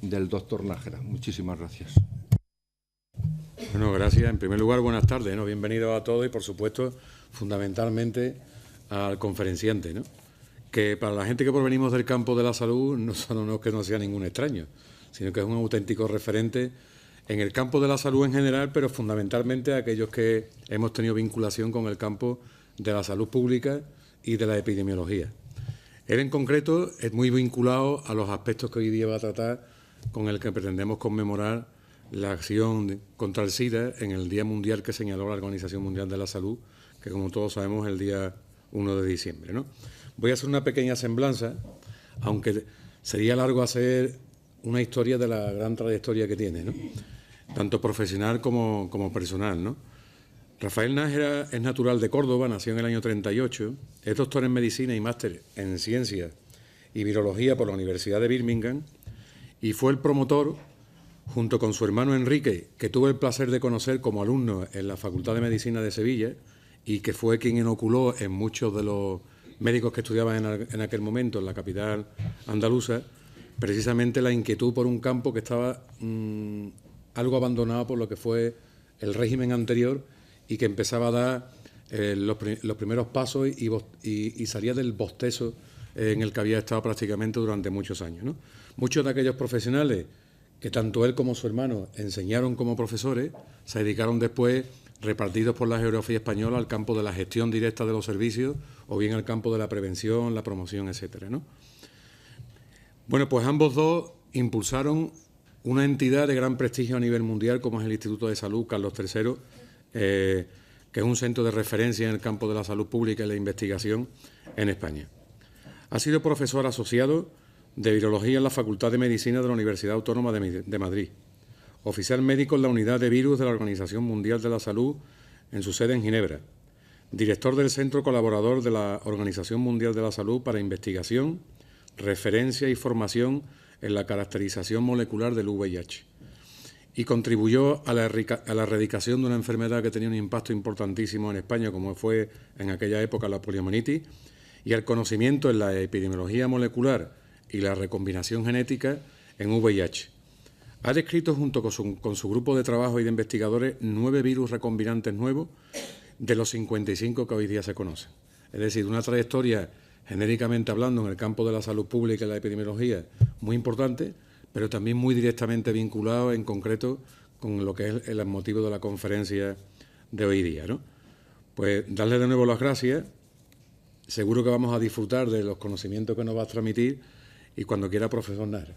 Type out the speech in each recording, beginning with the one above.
del doctor Nájera. Muchísimas gracias. Bueno, gracias. En primer lugar, buenas tardes, ¿no? Bienvenidos a todos y, por supuesto, fundamentalmente al conferenciante, ¿no? Que para la gente que provenimos del campo de la salud no solo que no sea ningún extraño, sino que es un auténtico referente en el campo de la salud en general, pero fundamentalmente a aquellos que hemos tenido vinculación con el campo de la salud pública y de la epidemiología. Él en concreto es muy vinculado a los aspectos que hoy día va a tratar, con el que pretendemos conmemorar la acción contra el SIDA en el Día Mundial que señaló la Organización Mundial de la Salud, que como todos sabemos es el día 1 de diciembre, ¿no? Voy a hacer una pequeña semblanza, aunque sería largo hacer una historia de la gran trayectoria que tiene, ¿no? Tanto profesional como personal, ¿no? Rafael Nájera es natural de Córdoba, nació en el año 38, es doctor en Medicina y máster en Ciencias y Virología por la Universidad de Birmingham y fue el promotor, junto con su hermano Enrique, que tuve el placer de conocer como alumno en la Facultad de Medicina de Sevilla y que fue quien inoculó en muchos de los médicos que estudiaban en aquel momento en la capital andaluza, precisamente la inquietud por un campo que estaba algo abandonado por lo que fue el régimen anterior y que empezaba a dar los primeros pasos y salía del bostezo en el que había estado prácticamente durante muchos años, ¿no? Muchos de aquellos profesionales que tanto él como su hermano enseñaron como profesores se dedicaron después, repartidos por la geografía española, al campo de la gestión directa de los servicios o bien al campo de la prevención, la promoción, etcétera, ¿no? Bueno, pues ambos dos impulsaron una entidad de gran prestigio a nivel mundial como es el Instituto de Salud Carlos III, que es un centro de referencia en el campo de la salud pública y la investigación en España. Ha sido profesor asociado de Virología en la Facultad de Medicina de la Universidad Autónoma de Madrid, oficial médico en la Unidad de Virus de la Organización Mundial de la Salud en su sede en Ginebra, director del Centro Colaborador de la Organización Mundial de la Salud para investigación, referencia y formación en la caracterización molecular del VIH y contribuyó a la erradicación de una enfermedad que tenía un impacto importantísimo en España, como fue en aquella época la poliomielitis, y al conocimiento en la epidemiología molecular y la recombinación genética en VIH. Ha descrito junto con su grupo de trabajo y de investigadores 9 virus recombinantes nuevos de los 55 que hoy día se conocen. Es decir, una trayectoria genéricamente hablando en el campo de la salud pública y la epidemiología muy importante, pero también muy directamente vinculado en concreto con lo que es el motivo de la conferencia de hoy día, ¿no? Pues darle de nuevo las gracias. Seguro que vamos a disfrutar de los conocimientos que nos va a transmitir y cuando quiera, profesor Nájera.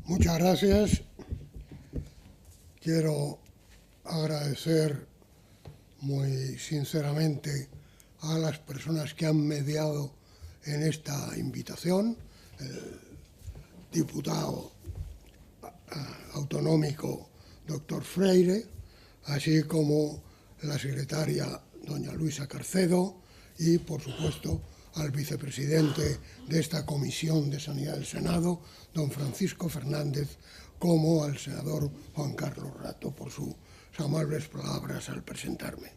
Muchas gracias. Quiero agradecer muy sinceramente a las personas que han mediado en esta invitación, el diputado autonómico doctor Freire, así como la secretaria doña Luisa Carcedo y, por supuesto, al vicepresidente de esta Comisión de Sanidad del Senado, don Francisco Fernández, como al senador Juan Carlos Rato por sus amables palabras al presentarme.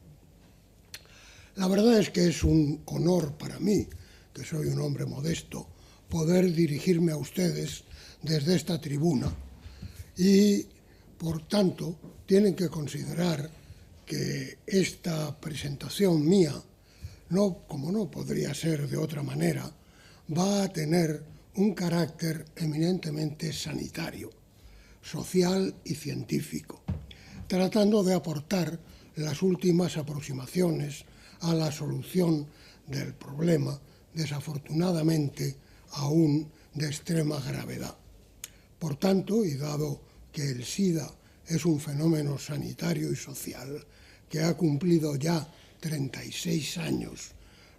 La verdad es que es un honor para mí, que soy un hombre modesto, poder dirigirme a ustedes desde esta tribuna y, por tanto, tienen que considerar que esta presentación mía, como no podría ser de otra manera, va a tener un carácter eminentemente sanitario, social y científico, tratando de aportar las últimas aproximaciones a la solución del problema, desafortunadamente aún de extrema gravedad. Por tanto, y dado que el SIDA es un fenómeno sanitario y social que ha cumplido ya 36 años,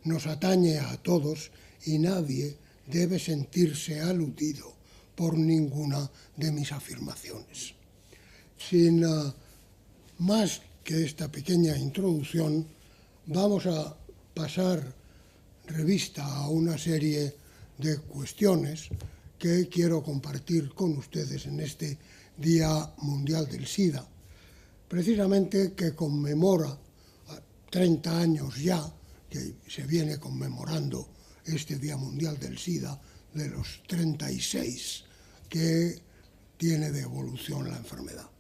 nos atañe a todos y nadie debe sentirse aludido por ninguna de mis afirmaciones. Sin más que esta pequeña introducción, vamos a pasar revista a una serie de cuestiones que quiero compartir con ustedes en este Día Mundial del SIDA, precisamente que conmemora 30 años ya que se viene conmemorando este Día Mundial del SIDA, de los 36 que tiene de evolución la enfermedad.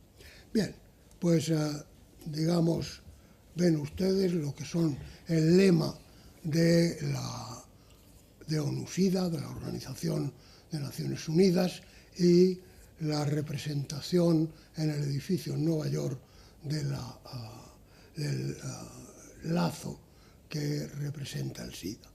Bien, pues digamos, ven ustedes lo que son el lema de ONU-SIDA, de la Organización de Naciones Unidas, y la representación en el edificio en Nueva York del lazo que representa el SIDA.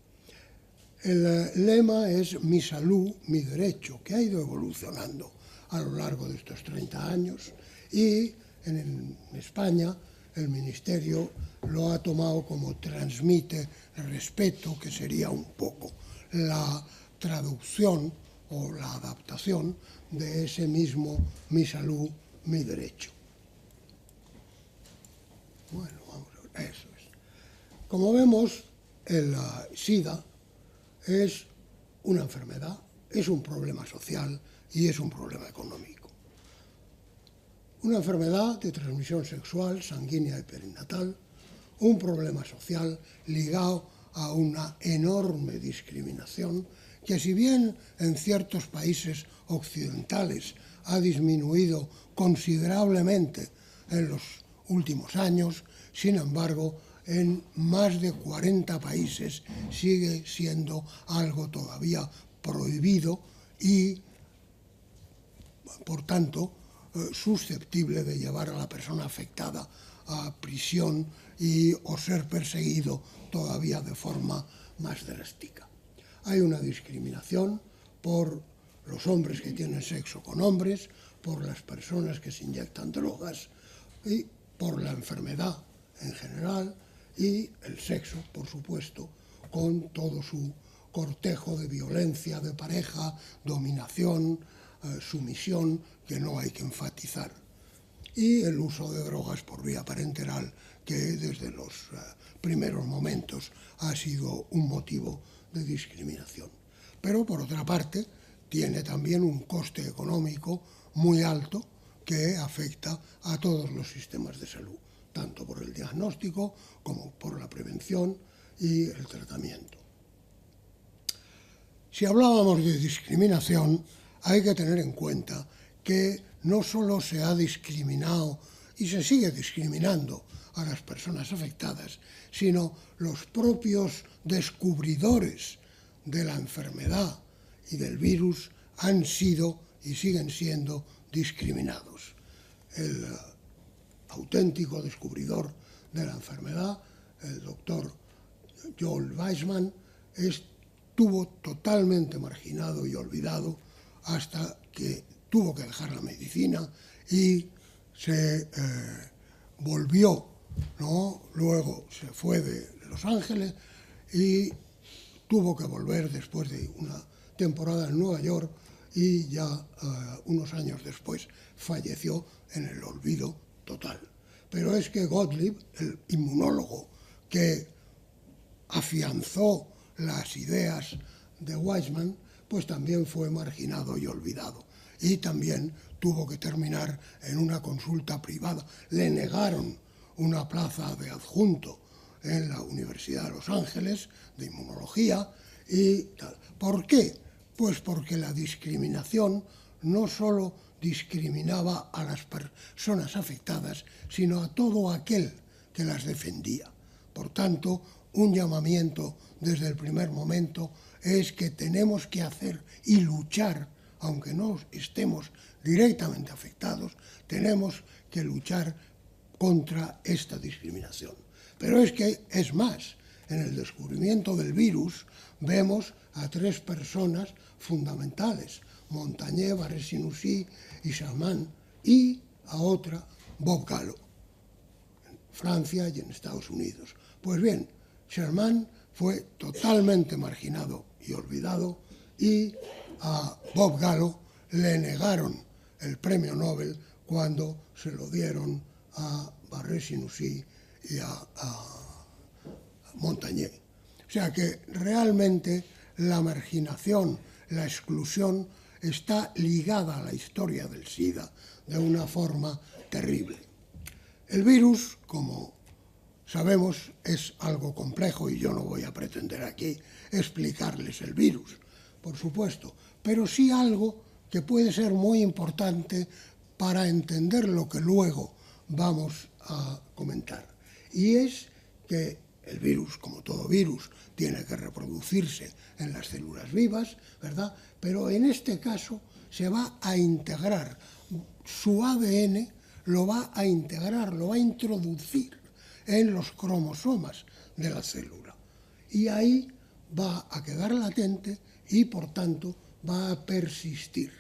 El lema es mi salud, mi derecho, que ha ido evolucionando a lo largo de estos 30 años, y en España el Ministerio lo ha tomado como transmite respeto, que sería un poco la traducción o la adaptación de ese mismo mi salud, mi derecho. Bueno, vamos a ver, eso es. Como vemos, el SIDA es una enfermedad, es un problema social y es un problema económico. Una enfermedad de transmisión sexual, sanguínea y perinatal, un problema social ligado a una enorme discriminación que, si bien en ciertos países occidentales ha disminuido considerablemente en los últimos años, sin embargo, en más de 40 países sigue siendo algo todavía prohibido y, por tanto, susceptible de llevar a la persona afectada a prisión o ser perseguido todavía de forma más drástica. Hay una discriminación por los hombres que tienen sexo con hombres, por las personas que se inyectan drogas y por la enfermedad en general, y el sexo, por supuesto, con todo su cortejo de violencia de pareja, dominación, sumisión, que no hay que enfatizar. Y el uso de drogas por vía parenteral, que desde los primeros momentos ha sido un motivo de discriminación. Pero, por otra parte, tiene también un coste económico muy alto que afecta a todos los sistemas de salud, tanto por el diagnóstico como por la prevención y el tratamiento. Si hablábamos de discriminación, hay que tener en cuenta que no solo se ha discriminado y se sigue discriminando a las personas afectadas, sino los propios descubridores de la enfermedad y del virus han sido y siguen siendo discriminados. El auténtico descubridor de la enfermedad, el doctor Joel Weissman, estuvo totalmente marginado y olvidado hasta que tuvo que dejar la medicina y se volvió, ¿no? Luego se fue de Los Ángeles y tuvo que volver después de una temporada en Nueva York, y ya unos años después falleció en el olvido total. Pero es que Gottlieb, el inmunólogo que afianzó las ideas de Weissman, pues también fue marginado y olvidado. Y también tuvo que terminar en una consulta privada. Le negaron una plaza de adjunto en la Universidad de Los Ángeles de inmunología y tal. ¿Por qué? Pues porque la discriminación no solo discriminaba a las personas afectadas, sino a todo aquel que las defendía. Por tanto, un llamamiento desde el primer momento es que tenemos que hacer y luchar, aunque no estemos directamente afectados, tenemos que luchar contra esta discriminación. Pero es que es más, en el descubrimiento del virus vemos a 3 personas fundamentales, Montagnier, Barré-Sinoussi y Sherman, y a otra, Bob Gallo, en Francia y en Estados Unidos. Pues bien, Sherman fue totalmente marginado y olvidado, y a Bob Gallo le negaron el premio Nobel cuando se lo dieron a Barré-Sinoussi y a Montagnier. O sea que realmente la marginación, la exclusión, está ligada a la historia del SIDA de una forma terrible. El virus, como sabemos, es algo complejo y yo no voy a pretender aquí explicarles el virus, por supuesto, pero sí algo que puede ser muy importante para entender lo que luego vamos a comentar. Y es que el virus, como todo virus, tiene que reproducirse en las células vivas, ¿verdad? Pero en este caso se va a integrar su ADN, lo va a integrar, lo va a introducir en los cromosomas de la célula. Y ahí va a quedar latente y, por tanto, va a persistir.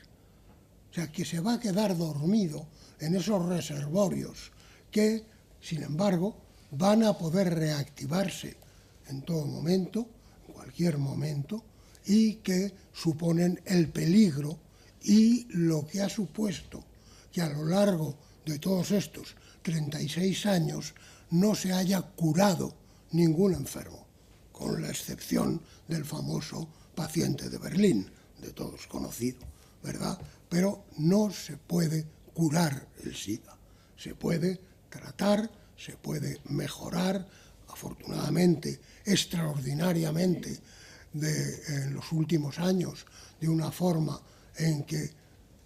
O sea, que se va a quedar dormido en esos reservorios que, sin embargo, van a poder reactivarse en todo momento, en cualquier momento, y que suponen el peligro y lo que ha supuesto que a lo largo de todos estos 36 años no se haya curado ningún enfermo, con la excepción del famoso paciente de Berlín, de todos conocido, ¿verdad? Pero no se puede curar el SIDA, se puede tratar, se puede mejorar, afortunadamente, extraordinariamente, en los últimos años, de una forma en que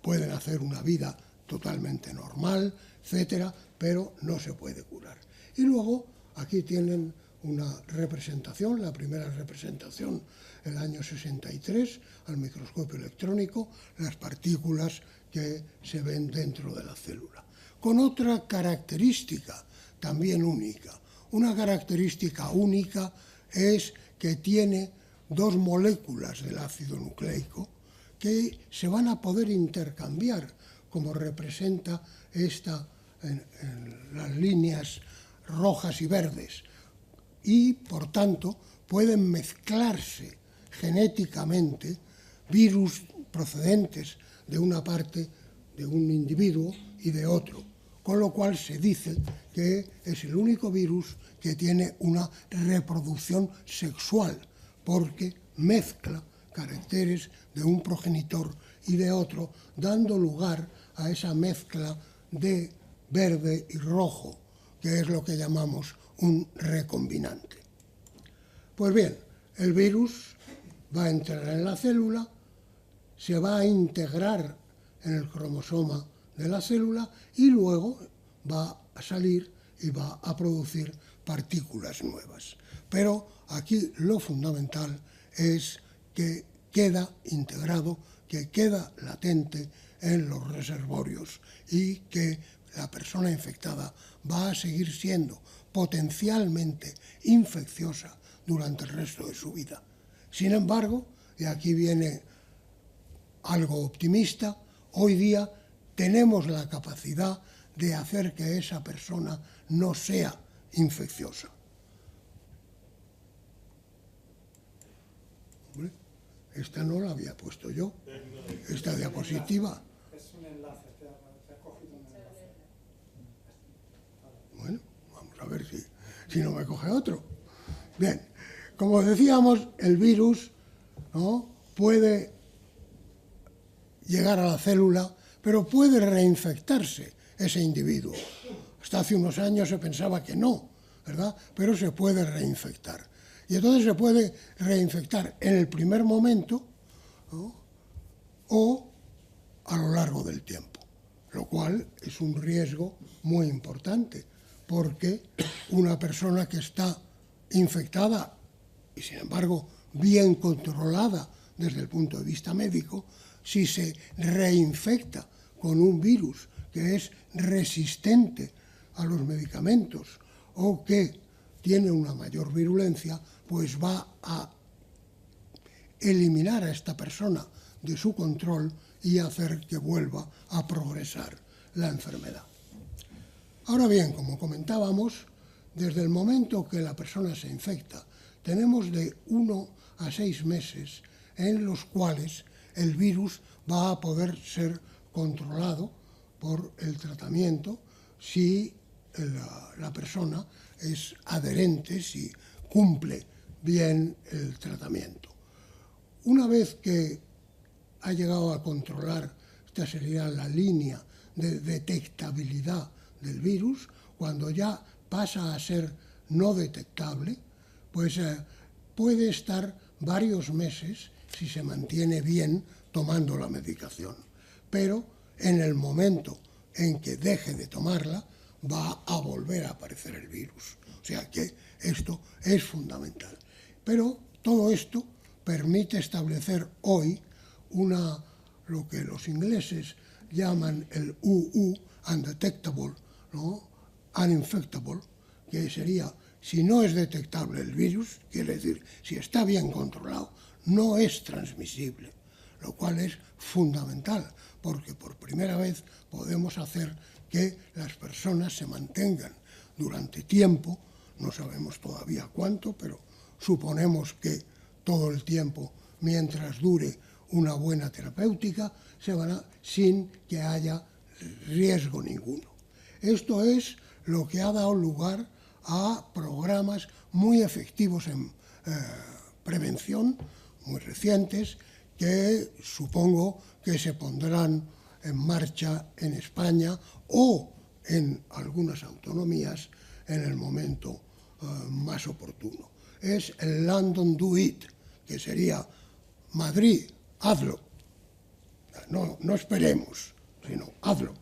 pueden hacer una vida totalmente normal, etcétera, pero no se puede curar. Y luego aquí tienen una representación, la primera representación el año 63, al microscopio electrónico, las partículas que se ven dentro de la célula. Con otra característica también única. Una característica única es que tiene dos moléculas del ácido nucleico que se van a poder intercambiar, como representa esta en las líneas rojas y verdes, y por tanto pueden mezclarse genéticamente virus procedentes de una parte de un individuo y de otro, con lo cual se dice que es el único virus que tiene una reproducción sexual, porque mezcla caracteres de un progenitor y de otro, dando lugar a esa mezcla de verde y rojo, que es lo que llamamos un recombinante. Pues bien, el virus va a entrar en la célula, se va a integrar en el cromosoma de la célula y luego va a salir y va a producir partículas nuevas. Pero aquí lo fundamental es que queda integrado, que queda latente en los reservorios y que la persona infectada va a seguir siendo potencialmente infecciosa durante el resto de su vida. Sin embargo, y aquí viene algo optimista, hoy día tenemos la capacidad de hacer que esa persona no sea infecciosa. Hombre, esta no la había puesto yo, esta diapositiva. Es un enlace, te ha cogido un enlace. Bueno, vamos a ver si no me coge otro. Bien, como decíamos, el virus, ¿no?, puede llegar a la célula, pero puede reinfectarse ese individuo. Hasta hace unos años se pensaba que no, ¿verdad? Pero se puede reinfectar. Y entonces se puede reinfectar en el primer momento, ¿no?, o a lo largo del tiempo, lo cual es un riesgo muy importante, porque una persona que está infectada y, sin embargo, bien controlada desde el punto de vista médico, si se reinfecta con un virus que es resistente a los medicamentos o que tiene una mayor virulencia, pues va a eliminar a esta persona de su control y hacer que vuelva a progresar la enfermedad. Ahora bien, como comentábamos, desde el momento que la persona se infecta, tenemos de 1 a 6 meses en los cuales el virus va a poder ser controlado por el tratamiento si la persona es adherente, si cumple bien el tratamiento. Una vez que ha llegado a controlar, esta sería la línea de detectabilidad del virus, cuando ya pasa a ser no detectable, pues puede estar varios meses si se mantiene bien tomando la medicación. Pero en el momento en que deje de tomarla, va a volver a aparecer el virus. O sea que esto es fundamental. Pero todo esto permite establecer hoy lo que los ingleses llaman el UU, undetectable, ¿no? Uninfectable, que sería, si no es detectable el virus, quiere decir, si está bien controlado, no es transmisible, lo cual es fundamental, porque por primera vez podemos hacer que las personas se mantengan durante tiempo, no sabemos todavía cuánto, pero suponemos que todo el tiempo, mientras dure una buena terapéutica, se van sin que haya riesgo ninguno. Esto es lo que ha dado lugar a programas muy efectivos en prevención, muy recientes, que supongo que se pondrán en marcha en España o en algunas autonomías en el momento más oportuno. Es el London Do It, que sería Madrid, hazlo. No esperemos, sino hazlo,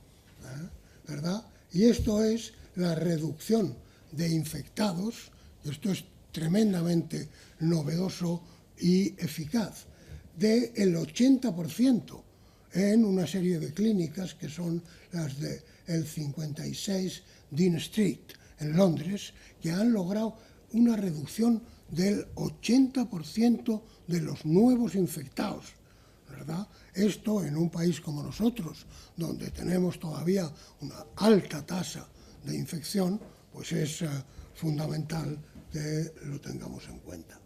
¿verdad? Y esto es la reducción de infectados, y esto es tremendamente novedoso y eficaz, del 80% en una serie de clínicas que son las del 56 Dean Street en Londres, que han logrado una reducción del 80% de los nuevos infectados, ¿verdad? Esto en un país como nosotros, donde tenemos todavía una alta tasa de infección, pues es fundamental que lo tengamos en cuenta.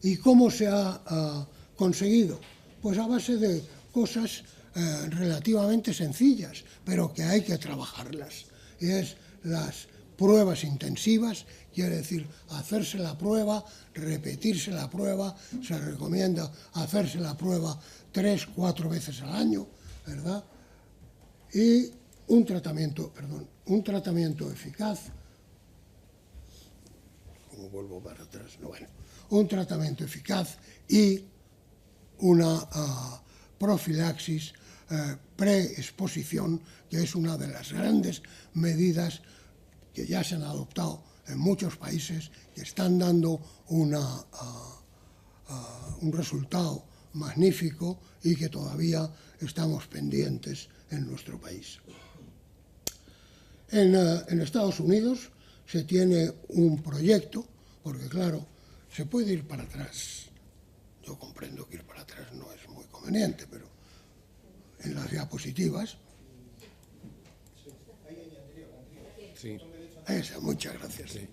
¿Y cómo se ha conseguido? Pues a base de cosas relativamente sencillas, pero que hay que trabajarlas. Y es las pruebas intensivas, quiere decir hacerse la prueba, repetirse la prueba, se recomienda hacerse la prueba 3-4 veces al año, ¿verdad? Y un tratamiento eficaz, como vuelvo para atrás, no, bueno, un tratamiento eficaz y una profilaxis preexposición, que es una de las grandes medidas que ya se han adoptado en muchos países, que están dando un resultado magnífico y que todavía estamos pendientes en nuestro país. En Estados Unidos se tiene un proyecto, porque claro, se puede ir para atrás. Yo comprendo que ir para atrás no es muy conveniente, pero en las diapositivas... Sí. Esa, muchas gracias. Sí.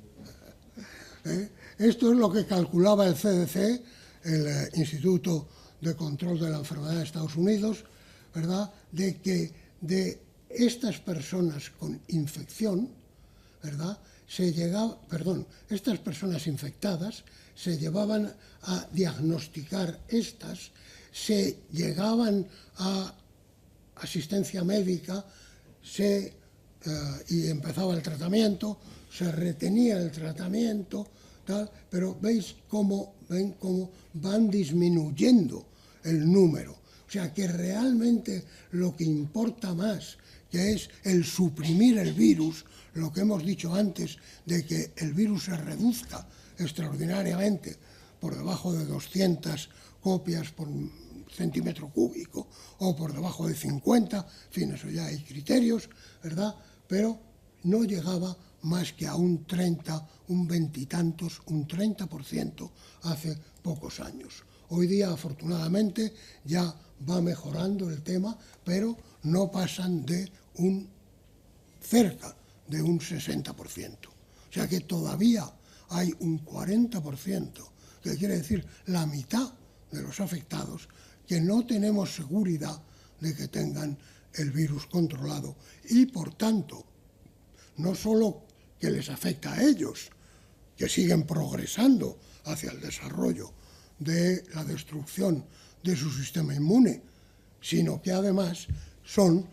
Esto es lo que calculaba el CDC, el Instituto de Control de la Enfermedad de Estados Unidos, ¿verdad?, de que de estas personas con infección, ¿verdad?, estas personas infectadas se llevaban a diagnosticar estas, se llegaban a asistencia médica, y empezaba el tratamiento, se retenía el tratamiento, tal, pero ven cómo van disminuyendo el número. O sea que realmente lo que importa más, que es el suprimir el virus, lo que hemos dicho antes, de que el virus se reduzca extraordinariamente por debajo de 200 copias por centímetro cúbico o por debajo de 50, en fin, eso ya hay criterios, ¿verdad? Pero no llegaba más que a un 30, un veintitantos, un 30% hace pocos años. Hoy día, afortunadamente, ya va mejorando el tema, pero no pasan de cerca de un 60%. O sea que todavía hay un 40%, que quiere decir la mitad de los afectados, que no tenemos seguridad de que tengan el virus controlado y, por tanto, no solo que les afecta a ellos, que siguen progresando hacia el desarrollo de la destrucción de su sistema inmune, sino que además son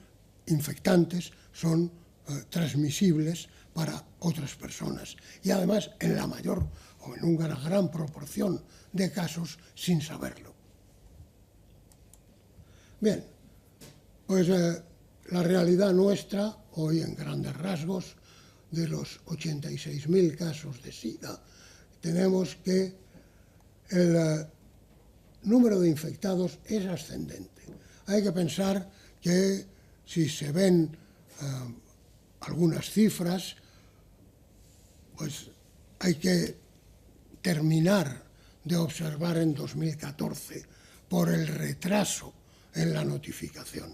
infectantes, son transmisibles para otras personas y además en la mayor o en una gran proporción de casos sin saberlo. Bien, pues la realidad nuestra hoy en grandes rasgos, de los 86.000 casos de SIDA, tenemos que el número de infectados es ascendente. Hay que pensar que si se ven algunas cifras, pues hay que terminar de observar en 2014 por el retraso en la notificación,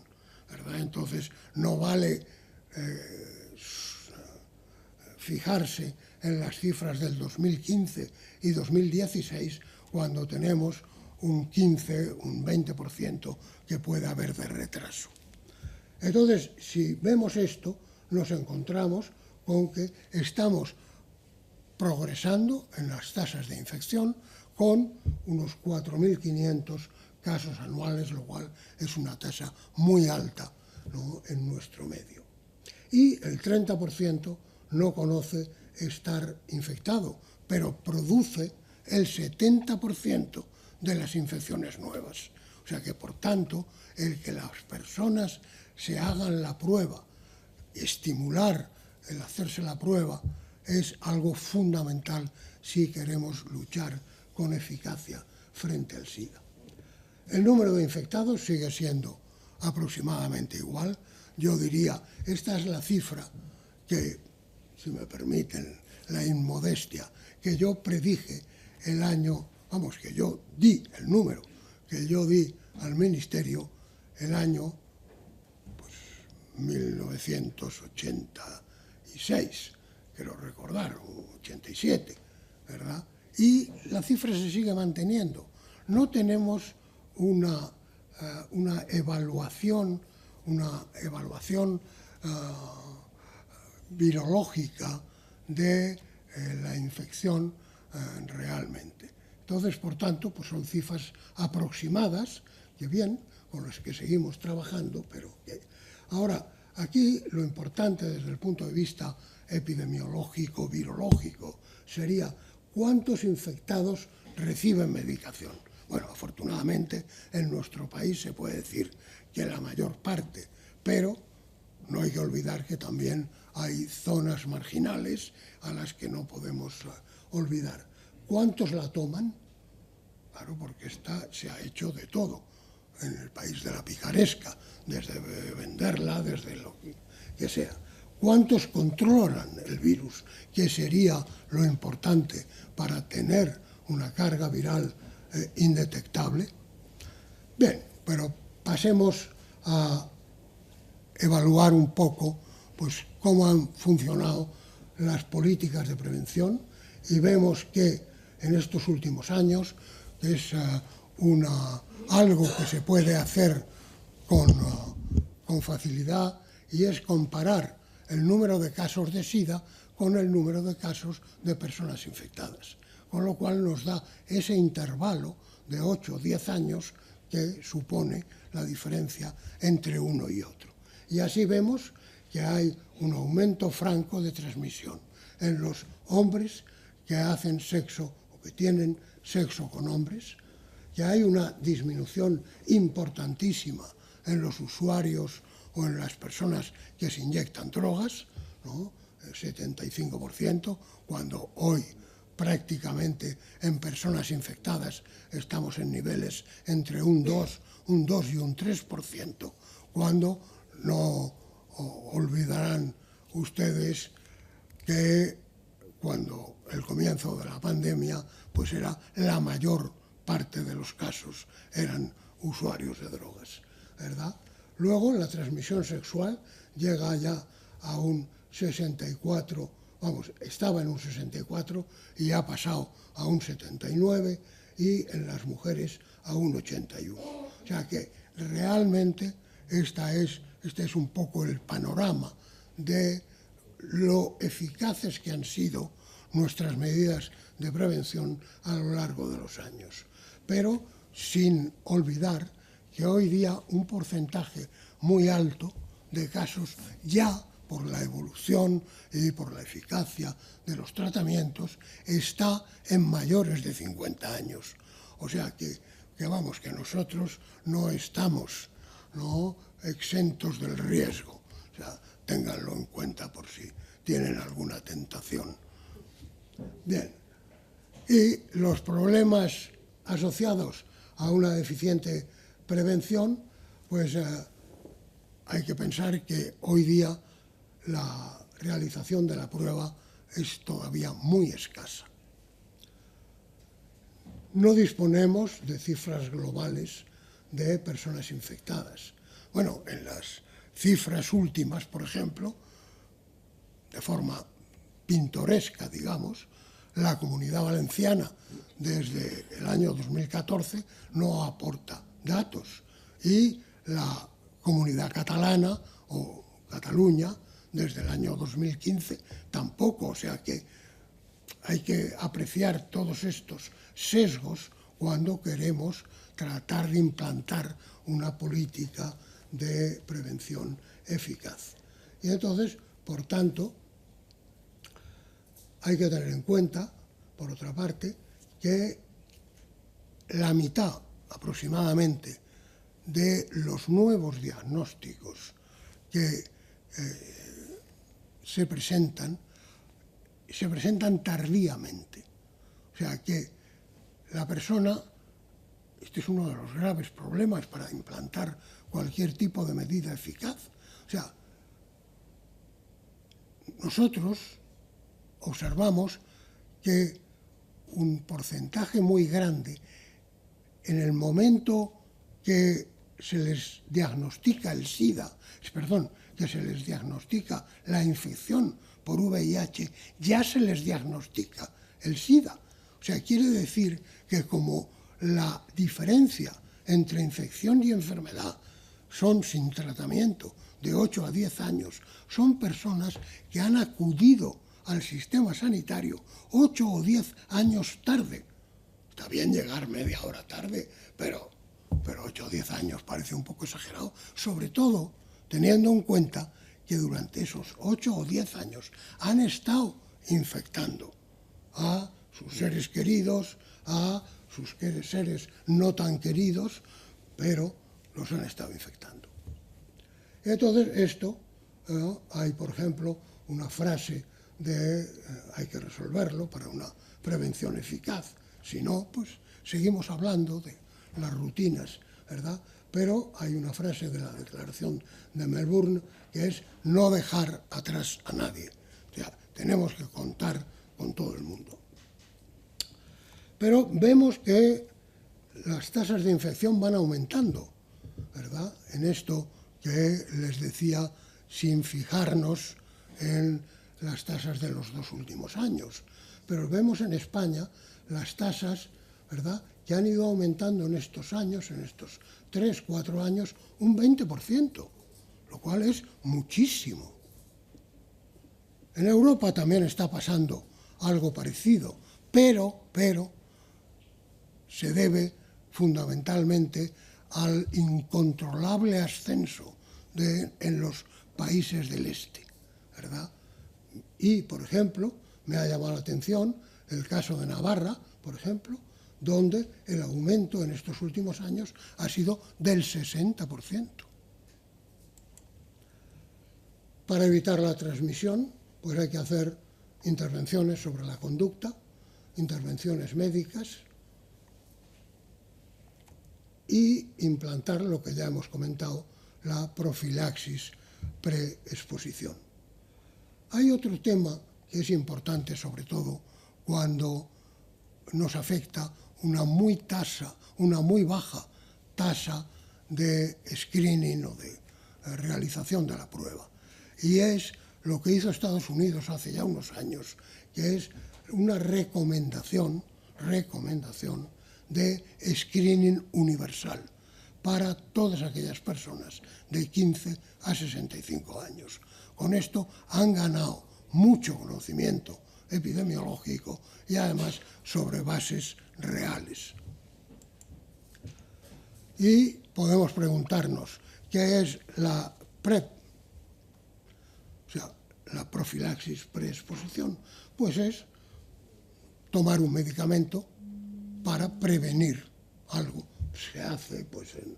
¿verdad? Entonces no vale fijarse en las cifras del 2015 y 2016 cuando tenemos un 15, un 20% que puede haber de retraso. Entonces, si vemos esto, nos encontramos con que estamos progresando en las tasas de infección con unos 4.500 casos anuales, lo cual es una tasa muy alta, ¿no?, en nuestro medio. Y el 30% no conoce estar infectado, pero produce el 70% de las infecciones nuevas. O sea que, por tanto, el que las personas se hagan la prueba, estimular el hacerse la prueba, es algo fundamental si queremos luchar con eficacia frente al SIDA. El número de infectados sigue siendo aproximadamente igual. Yo diría, esta es la cifra que, si me permiten la inmodestia, que yo predije el año, que yo di el número, que yo di al Ministerio el año 1986, quiero recordar, 87, ¿verdad? Y la cifra se sigue manteniendo. No tenemos una evaluación virológica de la infección realmente. Entonces, por tanto, pues son cifras aproximadas, que bien, con las que seguimos trabajando, pero que... Ahora, aquí lo importante desde el punto de vista epidemiológico, virológico, sería cuántos infectados reciben medicación. Bueno, afortunadamente en nuestro país se puede decir que la mayor parte, pero no hay que olvidar que también hay zonas marginales a las que no podemos olvidar. ¿Cuántos la toman? Claro, porque se ha hecho de todo en el país de la picaresca, desde venderla, desde lo que sea. ¿Cuántos controlan el virus? Que sería lo importante para tener una carga viral indetectable. Bien, pero pasemos a evaluar un poco pues, cómo han funcionado las políticas de prevención y vemos que en estos últimos años es algo que se puede hacer con facilidad y es comparar el número de casos de SIDA con el número de casos de personas infectadas, con lo cual nos da ese intervalo de 8 o 10 años que supone la diferencia entre uno y otro. Y así vemos que hay un aumento franco de transmisión en los hombres que hacen sexo o que tienen sexo con hombres, que hay una disminución importantísima en los usuarios o en las personas que se inyectan drogas, ¿no? El 75%, cuando hoy prácticamente en personas infectadas estamos en niveles entre un 2 y un 3%, cuando no olvidarán ustedes que cuando el comienzo de la pandemia, pues era la mayor parte de los casos eran usuarios de drogas, ¿verdad? Luego la transmisión sexual llega ya a un 64, estaba en un 64 y ha pasado a un 79 y en las mujeres a un 81. O sea que realmente este es un poco el panorama de lo eficaces que han sido nuestras medidas de prevención a lo largo de los años. Pero sin olvidar que hoy día un porcentaje muy alto de casos ya por la evolución y por la eficacia de los tratamientos está en mayores de 50 años. O sea que vamos, que nosotros no estamos exentos del riesgo. O sea, ténganlo en cuenta por si tienen alguna tentación. Bien, y los problemas asociados a una deficiente prevención, pues hay que pensar que hoy día la realización de la prueba es todavía muy escasa. No disponemos de cifras globales de personas infectadas. Bueno, en las cifras últimas, por ejemplo, de forma pintoresca, digamos, la Comunidad Valenciana desde el año 2014 no aporta datos y la Comunidad Catalana o Cataluña desde el año 2015 tampoco, o sea que hay que apreciar todos estos sesgos cuando queremos tratar de implantar una política de prevención eficaz. Y entonces, por tanto, hay que tener en cuenta, por otra parte, que la mitad aproximadamente de los nuevos diagnósticos que se presentan tardíamente. O sea que la persona, este es uno de los graves problemas para implantar cualquier tipo de medida eficaz. O sea, nosotros observamos que un porcentaje muy grande, en el momento que se les diagnostica el SIDA, que se les diagnostica la infección por VIH, ya se les diagnostica el SIDA. O sea, quiere decir que como la diferencia entre infección y enfermedad son sin tratamiento de 8 a 10 años, son personas que han acudido al sistema sanitario 8 o 10 años tarde. Está bien llegar media hora tarde, pero 8 o 10 años parece un poco exagerado, sobre todo teniendo en cuenta que durante esos 8 o 10 años han estado infectando a sus seres queridos, a sus seres no tan queridos, pero los han estado infectando. Entonces, esto, hay, por ejemplo, una frase de hay que resolverlo para una prevención eficaz. Si no, pues seguimos hablando de las rutinas, ¿verdad? Pero hay una frase de la Declaración de Melbourne que es no dejar atrás a nadie. O sea, tenemos que contar con todo el mundo. Pero vemos que las tasas de infección van aumentando, ¿verdad? En esto que les decía, sin fijarnos en las tasas de los 2 últimos años. Pero vemos en España las tasas, ¿verdad?, que han ido aumentando en estos años, en estos 3, 4 años, un 20%, lo cual es muchísimo. En Europa también está pasando algo parecido, pero se debe fundamentalmente al incontrolable ascenso en los países del este, ¿verdad? Y, por ejemplo, me ha llamado la atención el caso de Navarra, por ejemplo, donde el aumento en estos últimos años ha sido del 60%. Para evitar la transmisión, pues hay que hacer intervenciones sobre la conducta, intervenciones médicas y implantar lo que ya hemos comentado, la profilaxis preexposición. Hay otro tema que es importante, sobre todo cuando nos afecta una muy baja tasa de screening o de realización de la prueba. Y es lo que hizo Estados Unidos hace ya unos años, que es una recomendación de screening universal para todas aquellas personas de 15 a 65 años. Con esto han ganado mucho conocimiento epidemiológico y además sobre bases reales. Y podemos preguntarnos, ¿qué es la PrEP? O sea, la profilaxis preexposición? Pues es tomar un medicamento para prevenir algo. Se hace pues en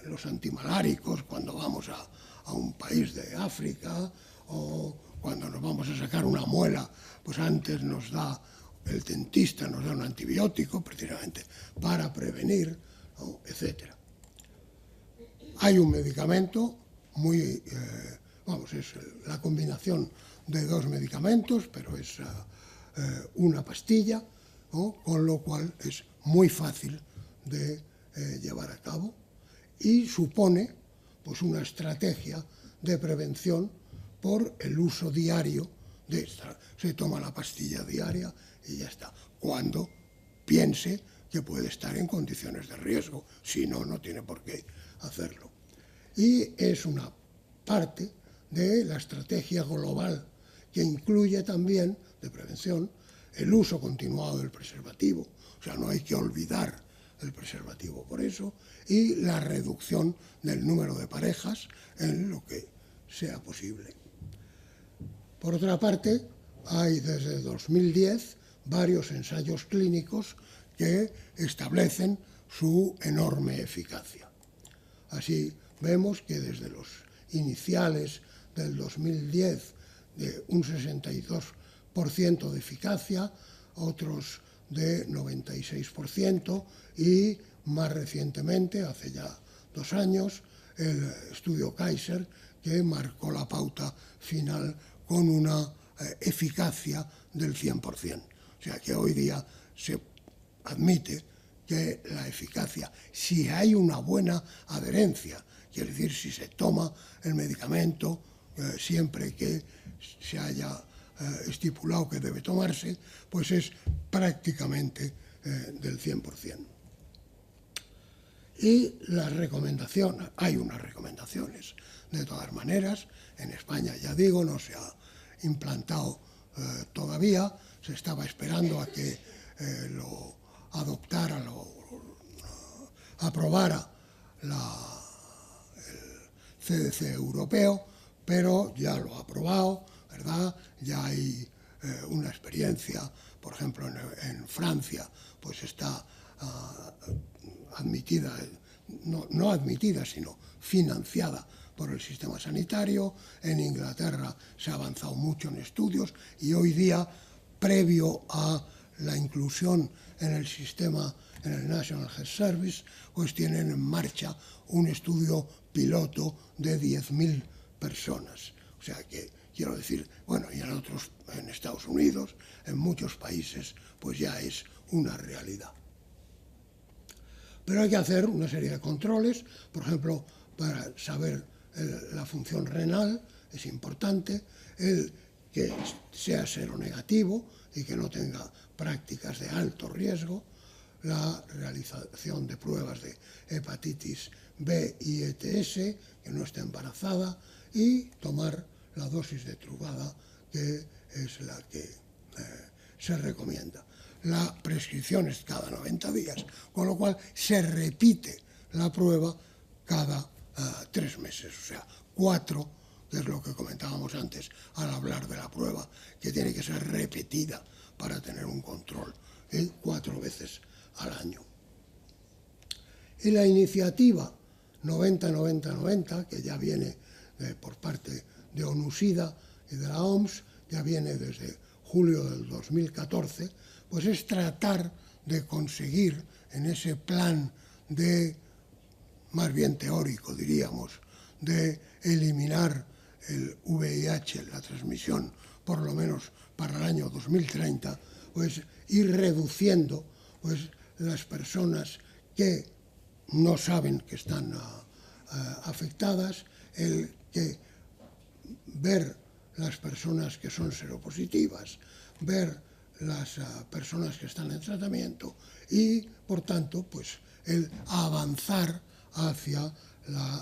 los antimaláricos cuando vamos a un país de África, o cuando nos vamos a sacar una muela, pues antes nos da el dentista, nos da un antibiótico precisamente para prevenir, ¿no?, etcétera. Hay un medicamento muy, es la combinación de dos medicamentos, pero es una pastilla, ¿no?, con lo cual es muy fácil de llevar a cabo y supone pues una estrategia de prevención por el uso diario de esta. Se toma la pastilla diaria y ya está, cuando piense que puede estar en condiciones de riesgo, si no, no tiene por qué hacerlo. Y es una parte de la estrategia global que incluye también, de prevención, el uso continuado del preservativo, o sea, no hay que olvidar el preservativo por eso, y la reducción del número de parejas en lo que sea posible. Por otra parte, hay desde 2010 varios ensayos clínicos que establecen su enorme eficacia. Así vemos que desde los iniciales del 2010 de un 62% de eficacia, otros de 96%, y más recientemente, hace ya 2 años, el estudio Kaiser, que marcó la pauta final con una eficacia del 100%. O sea que hoy día se admite que la eficacia, si hay una buena adherencia, quiere decir, si se toma el medicamento siempre que se haya estipulado que debe tomarse, pues es prácticamente del 100%. Y las recomendaciones, hay unas recomendaciones, de todas maneras, en España, ya digo, no se ha implantado todavía, se estaba esperando a que lo adoptara, lo aprobara el CDC europeo, pero ya lo ha aprobado, ¿verdad? Ya hay una experiencia, por ejemplo, en Francia, pues está admitida, no admitida, sino financiada por el sistema sanitario. En Inglaterra se ha avanzado mucho en estudios y hoy día, previo a la inclusión en el sistema, en el National Health Service, pues tienen en marcha un estudio piloto de 10.000 personas. O sea que, quiero decir, bueno, y en Estados Unidos, en muchos países, pues ya es una realidad. Pero hay que hacer una serie de controles, por ejemplo, para saber la función renal, es importante, el que sea seronegativo y que no tenga prácticas de alto riesgo, la realización de pruebas de hepatitis B y ETS, que no esté embarazada, y tomar la dosis de Truvada, que es la que se recomienda. La prescripción es cada 90 días, con lo cual se repite la prueba cada 3 meses, o sea, 4, que es lo que comentábamos antes al hablar de la prueba, que tiene que ser repetida para tener un control, 4 veces al año. Y la iniciativa 90-90-90, que ya viene por parte de ONUSIDA y de la OMS, ya viene desde julio del 2014, pues es tratar de conseguir en ese plan de, más bien teórico diríamos, de eliminar el VIH, la transmisión, por lo menos para el año 2030, pues ir reduciendo pues las personas que no saben que están afectadas, el que ver las personas que son seropositivas, ver las personas que están en tratamiento y, por tanto, pues el avanzar hacia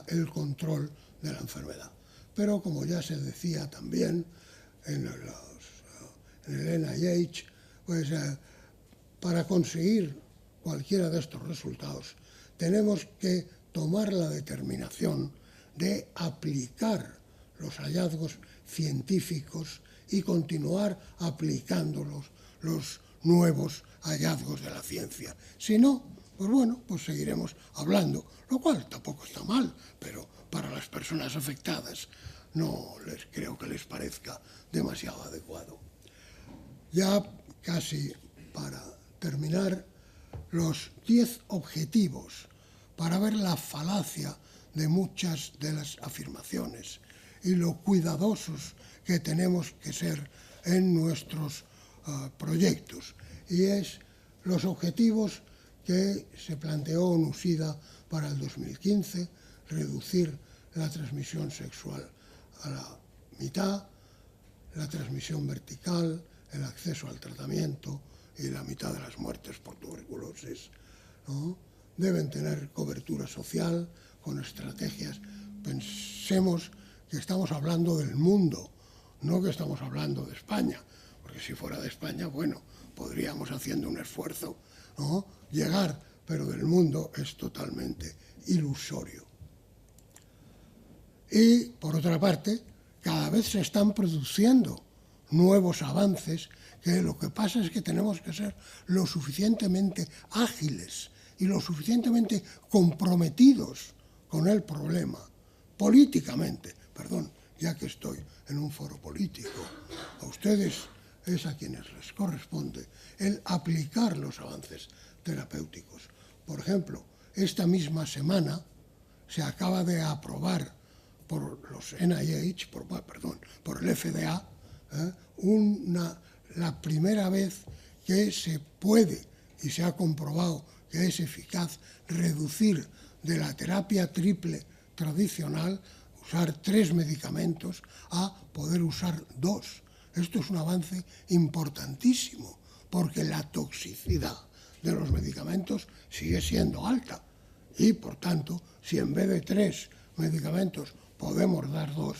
el control de la enfermedad. Pero, como ya se decía también en el NIH, pues para conseguir cualquiera de estos resultados tenemos que tomar la determinación de aplicar los hallazgos científicos y continuar aplicando los nuevos hallazgos de la ciencia. Si no, pues bueno, pues seguiremos hablando, lo cual tampoco está mal, pero para las personas afectadas no creo que les parezca demasiado adecuado. Ya casi para terminar, los 10 objetivos para ver la falacia de muchas de las afirmaciones y lo cuidadosos que tenemos que ser en nuestros proyectos. Y es los objetivos que se planteó NUSIDA para el 2015, reducir la transmisión sexual a la mitad, la transmisión vertical, el acceso al tratamiento y la mitad de las muertes por tuberculosis, ¿no? Deben tener cobertura social con estrategias. Pensemos que estamos hablando del mundo, no que estamos hablando de España, porque si fuera de España, bueno, podríamos, haciendo un esfuerzo, ¿no?, llegar, pero del mundo es totalmente ilusorio. Y, por otra parte, cada vez se están produciendo nuevos avances, que lo que pasa es que tenemos que ser lo suficientemente ágiles y lo suficientemente comprometidos con el problema, políticamente, perdón, ya que estoy en un foro político, a ustedes es a quienes les corresponde el aplicar los avances terapéuticos. Por ejemplo, esta misma semana se acaba de aprobar por los NIH, por el FDA, la primera vez que se puede, y se ha comprobado que es eficaz, reducir de la terapia triple tradicional, usar 3 medicamentos, a poder usar 2. Esto es un avance importantísimo, porque la toxicidad de los medicamentos sigue siendo alta. Y, por tanto, si en vez de 3 medicamentos podemos dar 2,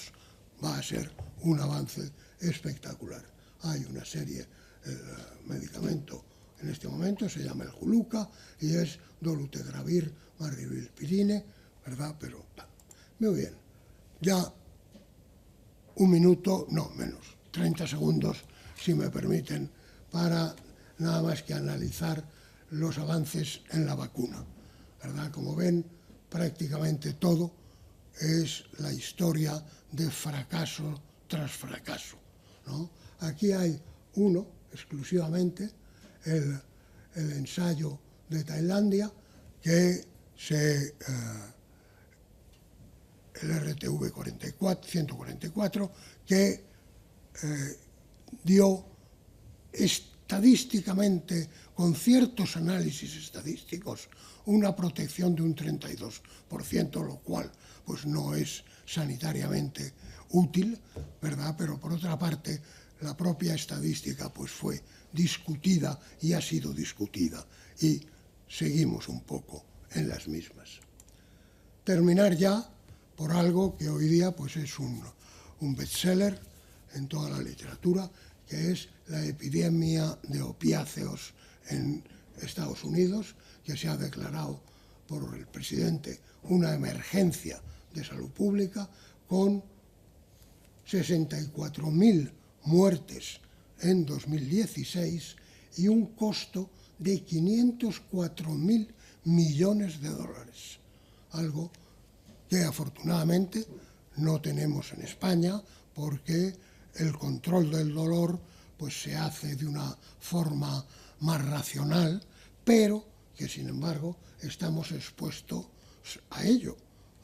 va a ser un avance espectacular. Hay una serie, el medicamento en este momento se llama el Juluca y es dolutegravir maribipirine, ¿verdad? Pero, muy bien, ya un minuto, no, menos, 30 segundos, si me permiten, para nada más que analizar los avances en la vacuna, ¿verdad? Como ven, prácticamente todo es la historia de fracaso tras fracaso, ¿no? Aquí hay uno, exclusivamente, el ensayo de Tailandia, que el RTV 144, que dio estadísticamente, con ciertos análisis estadísticos, una protección de un 32%, lo cual pues no es sanitariamente útil, ¿verdad? Pero por otra parte, la propia estadística pues fue discutida y ha sido discutida y seguimos un poco en las mismas. Terminar ya por algo que hoy día pues es un bestseller en toda la literatura, que es la epidemia de opiáceos en Estados Unidos, que se ha declarado por el presidente una emergencia de salud pública, con 64.000 muertes en 2016 y un costo de 504.000 millones de dólares. Algo que afortunadamente no tenemos en España, porque el control del dolor pues se hace de una forma más racional, pero que sin embargo estamos expuestos a ello,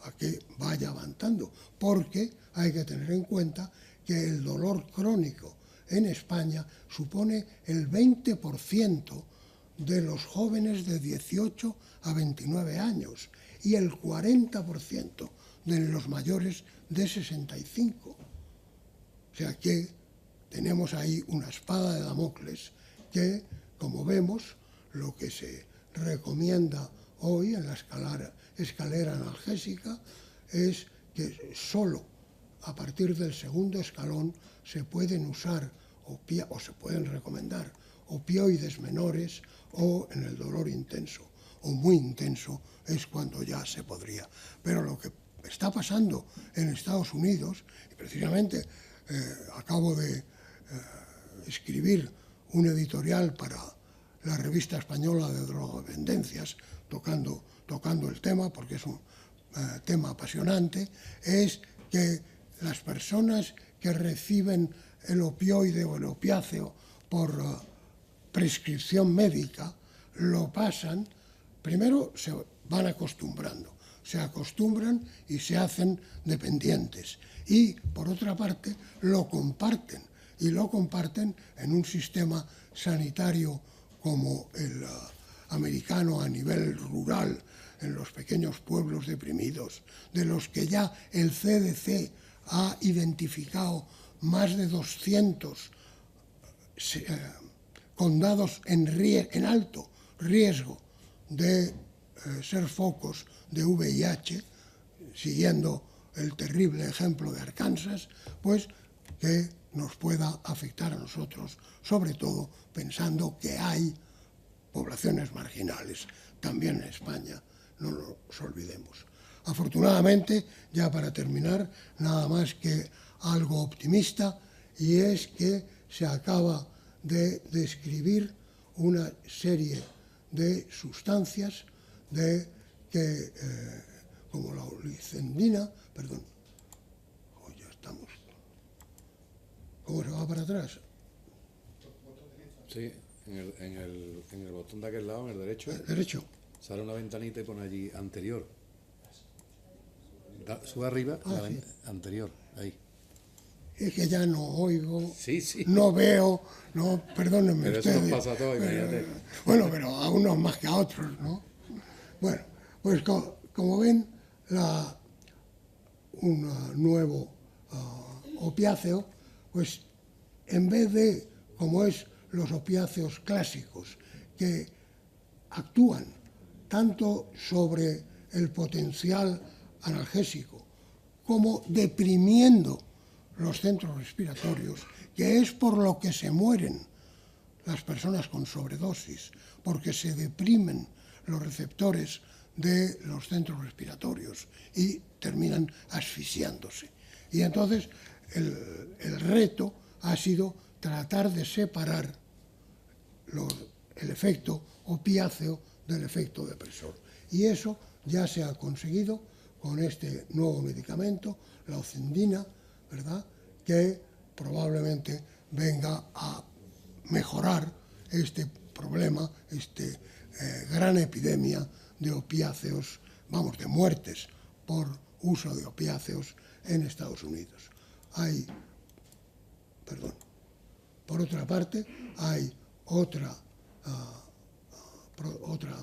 a que vaya avanzando, porque hay que tener en cuenta que el dolor crónico en España supone el 20% de los jóvenes de 18 a 29 años y el 40% de los mayores de 65. O sea que tenemos ahí una espada de Damocles que, como vemos, lo que se recomienda hoy en la escalera analgésica es que solo a partir del segundo escalón se pueden usar o se pueden recomendar opioides menores, o en el dolor intenso o muy intenso es cuando ya se podría. Pero lo que está pasando en Estados Unidos, y precisamente acabo de escribir un editorial para la revista española de drogodependencias, tocando el tema, porque es un tema apasionante, es que las personas que reciben el opioide o el opiáceo por prescripción médica lo pasan, primero se van acostumbrando, se acostumbran y se hacen dependientes. Y, por otra parte, lo comparten, y lo comparten en un sistema sanitario como el americano a nivel rural, en los pequeños pueblos deprimidos, de los que ya el CDC ha identificado más de 200 condados en alto riesgo de ser focos de VIH, siguiendo el terrible ejemplo de Arkansas, pues que nos pueda afectar a nosotros, sobre todo pensando que hay poblaciones marginales también en España, no nos olvidemos. Afortunadamente, ya para terminar, nada más que algo optimista, y es que se acaba de describir una serie de sustancias como la olicendina, perdón, ya estamos. ¿Cómo se va para atrás? Sí, en el botón de aquel lado, en el derecho. Derecho. Sale una ventanita y pone allí anterior. Sube arriba, Sí. anterior, ahí. Es que ya no oigo, Sí, sí. no veo, no, perdónenme Pero eso ustedes. nos pasa a todos, imagínate. Bueno, pero a unos más que a otros, ¿no? Bueno, pues como ven, un nuevo opiáceo, pues en vez de, como es los opiáceos clásicos, que actúan tanto sobre el potencial analgésico como deprimiendo los centros respiratorios, que es por lo que se mueren las personas con sobredosis, porque se deprimen los receptores de los centros respiratorios y terminan asfixiándose. Y entonces el reto ha sido tratar de separar el efecto opiáceo del efecto depresor. Y eso ya se ha conseguido con este nuevo medicamento, la ocendina, ¿verdad?, que probablemente venga a mejorar este problema, gran epidemia de opiáceos, de muertes por uso de opiáceos en Estados Unidos. Por otra parte, hay otra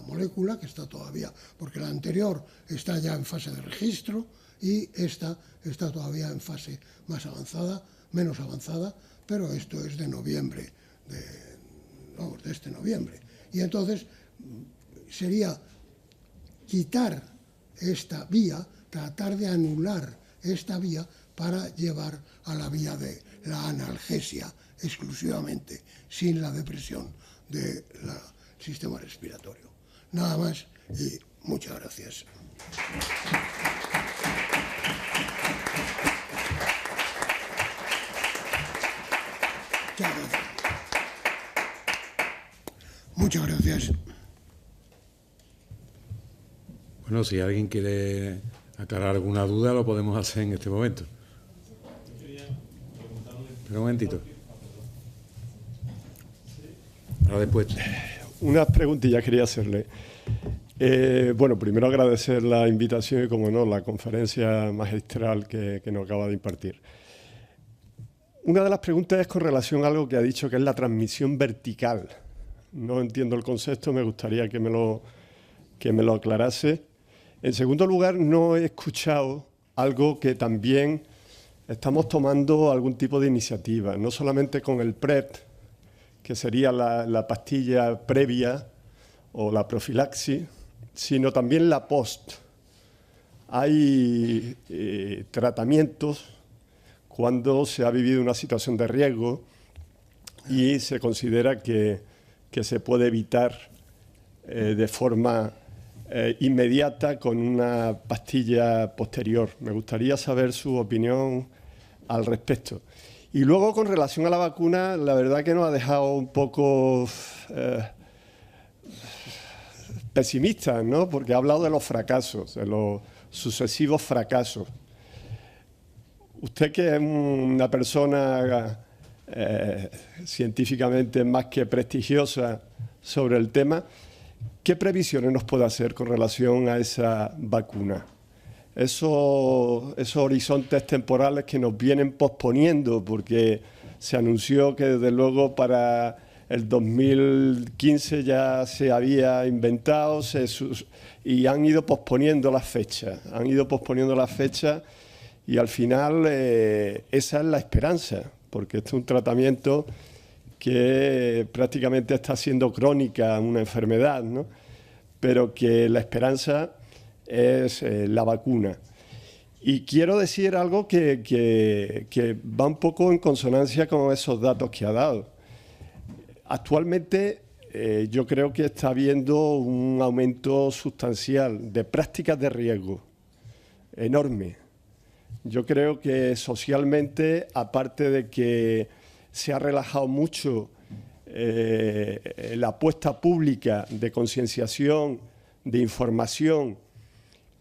molécula que está todavía, porque la anterior está ya en fase de registro y esta está todavía en fase menos avanzada, pero esto es de noviembre, de este noviembre. Y entonces sería quitar esta vía, tratar de anular esta vía para llevar a la vía de la analgesia exclusivamente, sin la depresión del sistema respiratorio. Nada más y muchas gracias. Muchas gracias. Bueno, si alguien quiere aclarar alguna duda, lo podemos hacer en este momento. Pero un momentito. Ahora después. Unas preguntillas quería hacerle. Bueno, primero agradecer la invitación y, como no, la conferencia magistral que nos acaba de impartir. Una de las preguntas es con relación a algo que ha dicho, que es la transmisión vertical. No entiendo el concepto, me gustaría que me lo aclarase. En segundo lugar, no he escuchado algo que también estamos tomando algún tipo de iniciativa, no solamente con el PrEP, que sería la pastilla previa o la profilaxis, sino también la post. Hay tratamientos cuando se ha vivido una situación de riesgo y se considera que se puede evitar de forma inmediata con una pastilla posterior. Me gustaría saber su opinión al respecto. Y luego, con relación a la vacuna, la verdad que nos ha dejado un poco pesimistas, ¿no? Porque ha hablado de los fracasos, de los sucesivos fracasos. Usted, que es una persona científicamente más que prestigiosa sobre el tema, ¿qué previsiones nos puede hacer con relación a esa vacuna? Esos horizontes temporales que nos vienen posponiendo, porque se anunció que desde luego para el 2015 ya se había inventado y han ido posponiendo las fechas, y al final esa es la esperanza, porque este es un tratamiento que prácticamente está siendo crónica, una enfermedad, ¿no? Pero que la esperanza es la vacuna. Y quiero decir algo que va un poco en consonancia con esos datos que ha dado. Actualmente yo creo que está habiendo un aumento sustancial de prácticas de riesgo, enorme. Yo creo que socialmente, aparte de que se ha relajado mucho la apuesta pública de concienciación, de información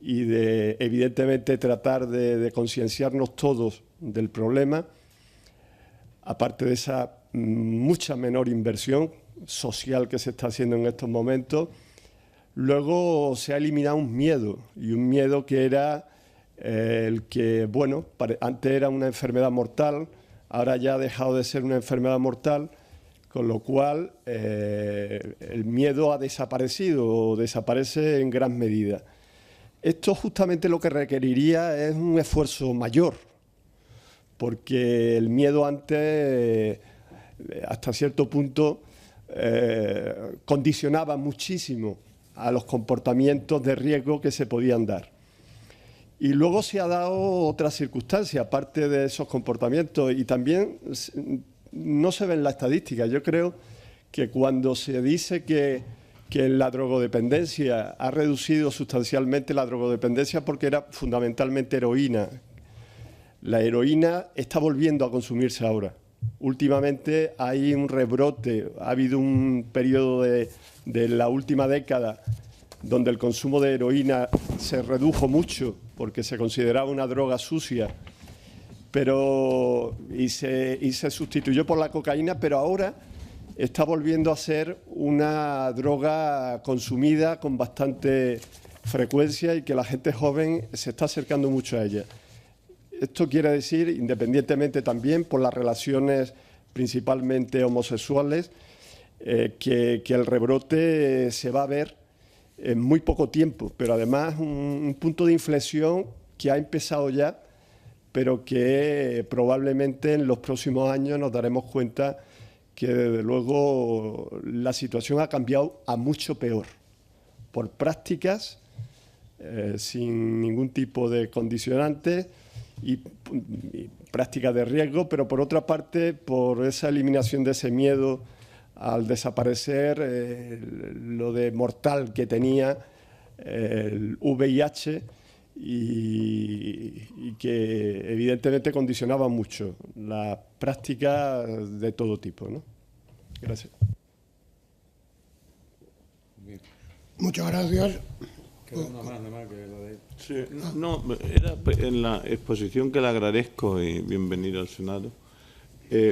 y de, evidentemente, tratar de concienciarnos todos del problema, aparte de esa mucha menor inversión social que se está haciendo en estos momentos, luego se ha eliminado un miedo, y un miedo que era el que, bueno, antes era una enfermedad mortal, ahora ya ha dejado de ser una enfermedad mortal, con lo cual el miedo ha desaparecido o desaparece en gran medida. Esto justamente lo que requeriría es un esfuerzo mayor, porque el miedo antes, hasta cierto punto, condicionaba muchísimo a los comportamientos de riesgo que se podían dar. Y luego se ha dado otra circunstancia, aparte de esos comportamientos, y también no se ve en la estadística. Yo creo que cuando se dice que la drogodependencia ha reducido sustancialmente la drogodependencia porque era fundamentalmente heroína. La heroína está volviendo a consumirse ahora. Últimamente hay un rebrote, ha habido un periodo de la última década donde el consumo de heroína se redujo mucho porque se consideraba una droga sucia, y se sustituyó por la cocaína, pero ahora está volviendo a ser una droga consumida con bastante frecuencia y que la gente joven se está acercando mucho a ella. Esto quiere decir, independientemente también por las relaciones principalmente homosexuales, que el rebrote se va a ver en muy poco tiempo, pero además un punto de inflexión que ha empezado ya, pero que probablemente en los próximos años nos daremos cuenta que desde luego la situación ha cambiado a mucho peor, por prácticas sin ningún tipo de condicionantes y prácticas de riesgo, pero por otra parte por esa eliminación de ese miedo al desaparecer lo de mortal que tenía el VIH y que evidentemente condicionaba mucho las prácticas de todo tipo, ¿no? Gracias. Muchas gracias. Queda una más, nada más que la de... Sí, no, era en la exposición que le agradezco y bienvenido al Senado.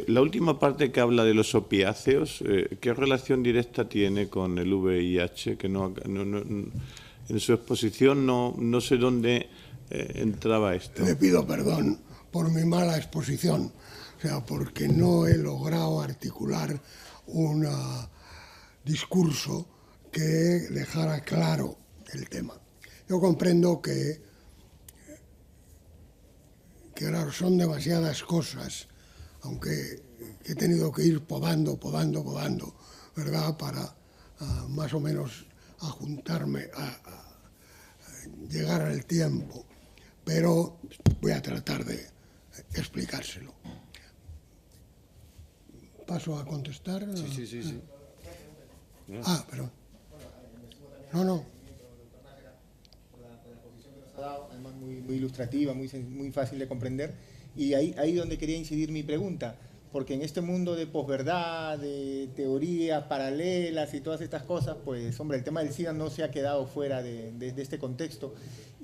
La última parte que habla de los opiáceos, ¿qué relación directa tiene con el VIH? Que en su exposición no sé dónde entraba esto. Le pido perdón por mi mala exposición, o sea, porque no he logrado articular un discurso que dejara claro el tema. Yo comprendo que claro, son demasiadas cosas, aunque he tenido que ir podando, ¿verdad?, para más o menos ajuntarme a llegar al tiempo, pero voy a tratar de explicárselo. ¿Paso a contestar? Sí. Ah, perdón. No. Además muy ilustrativa, muy fácil de comprender, Y ahí donde quería incidir mi pregunta, porque en este mundo de posverdad, de teorías paralelas y todas estas cosas, pues hombre, el tema del SIDA no se ha quedado fuera de este contexto.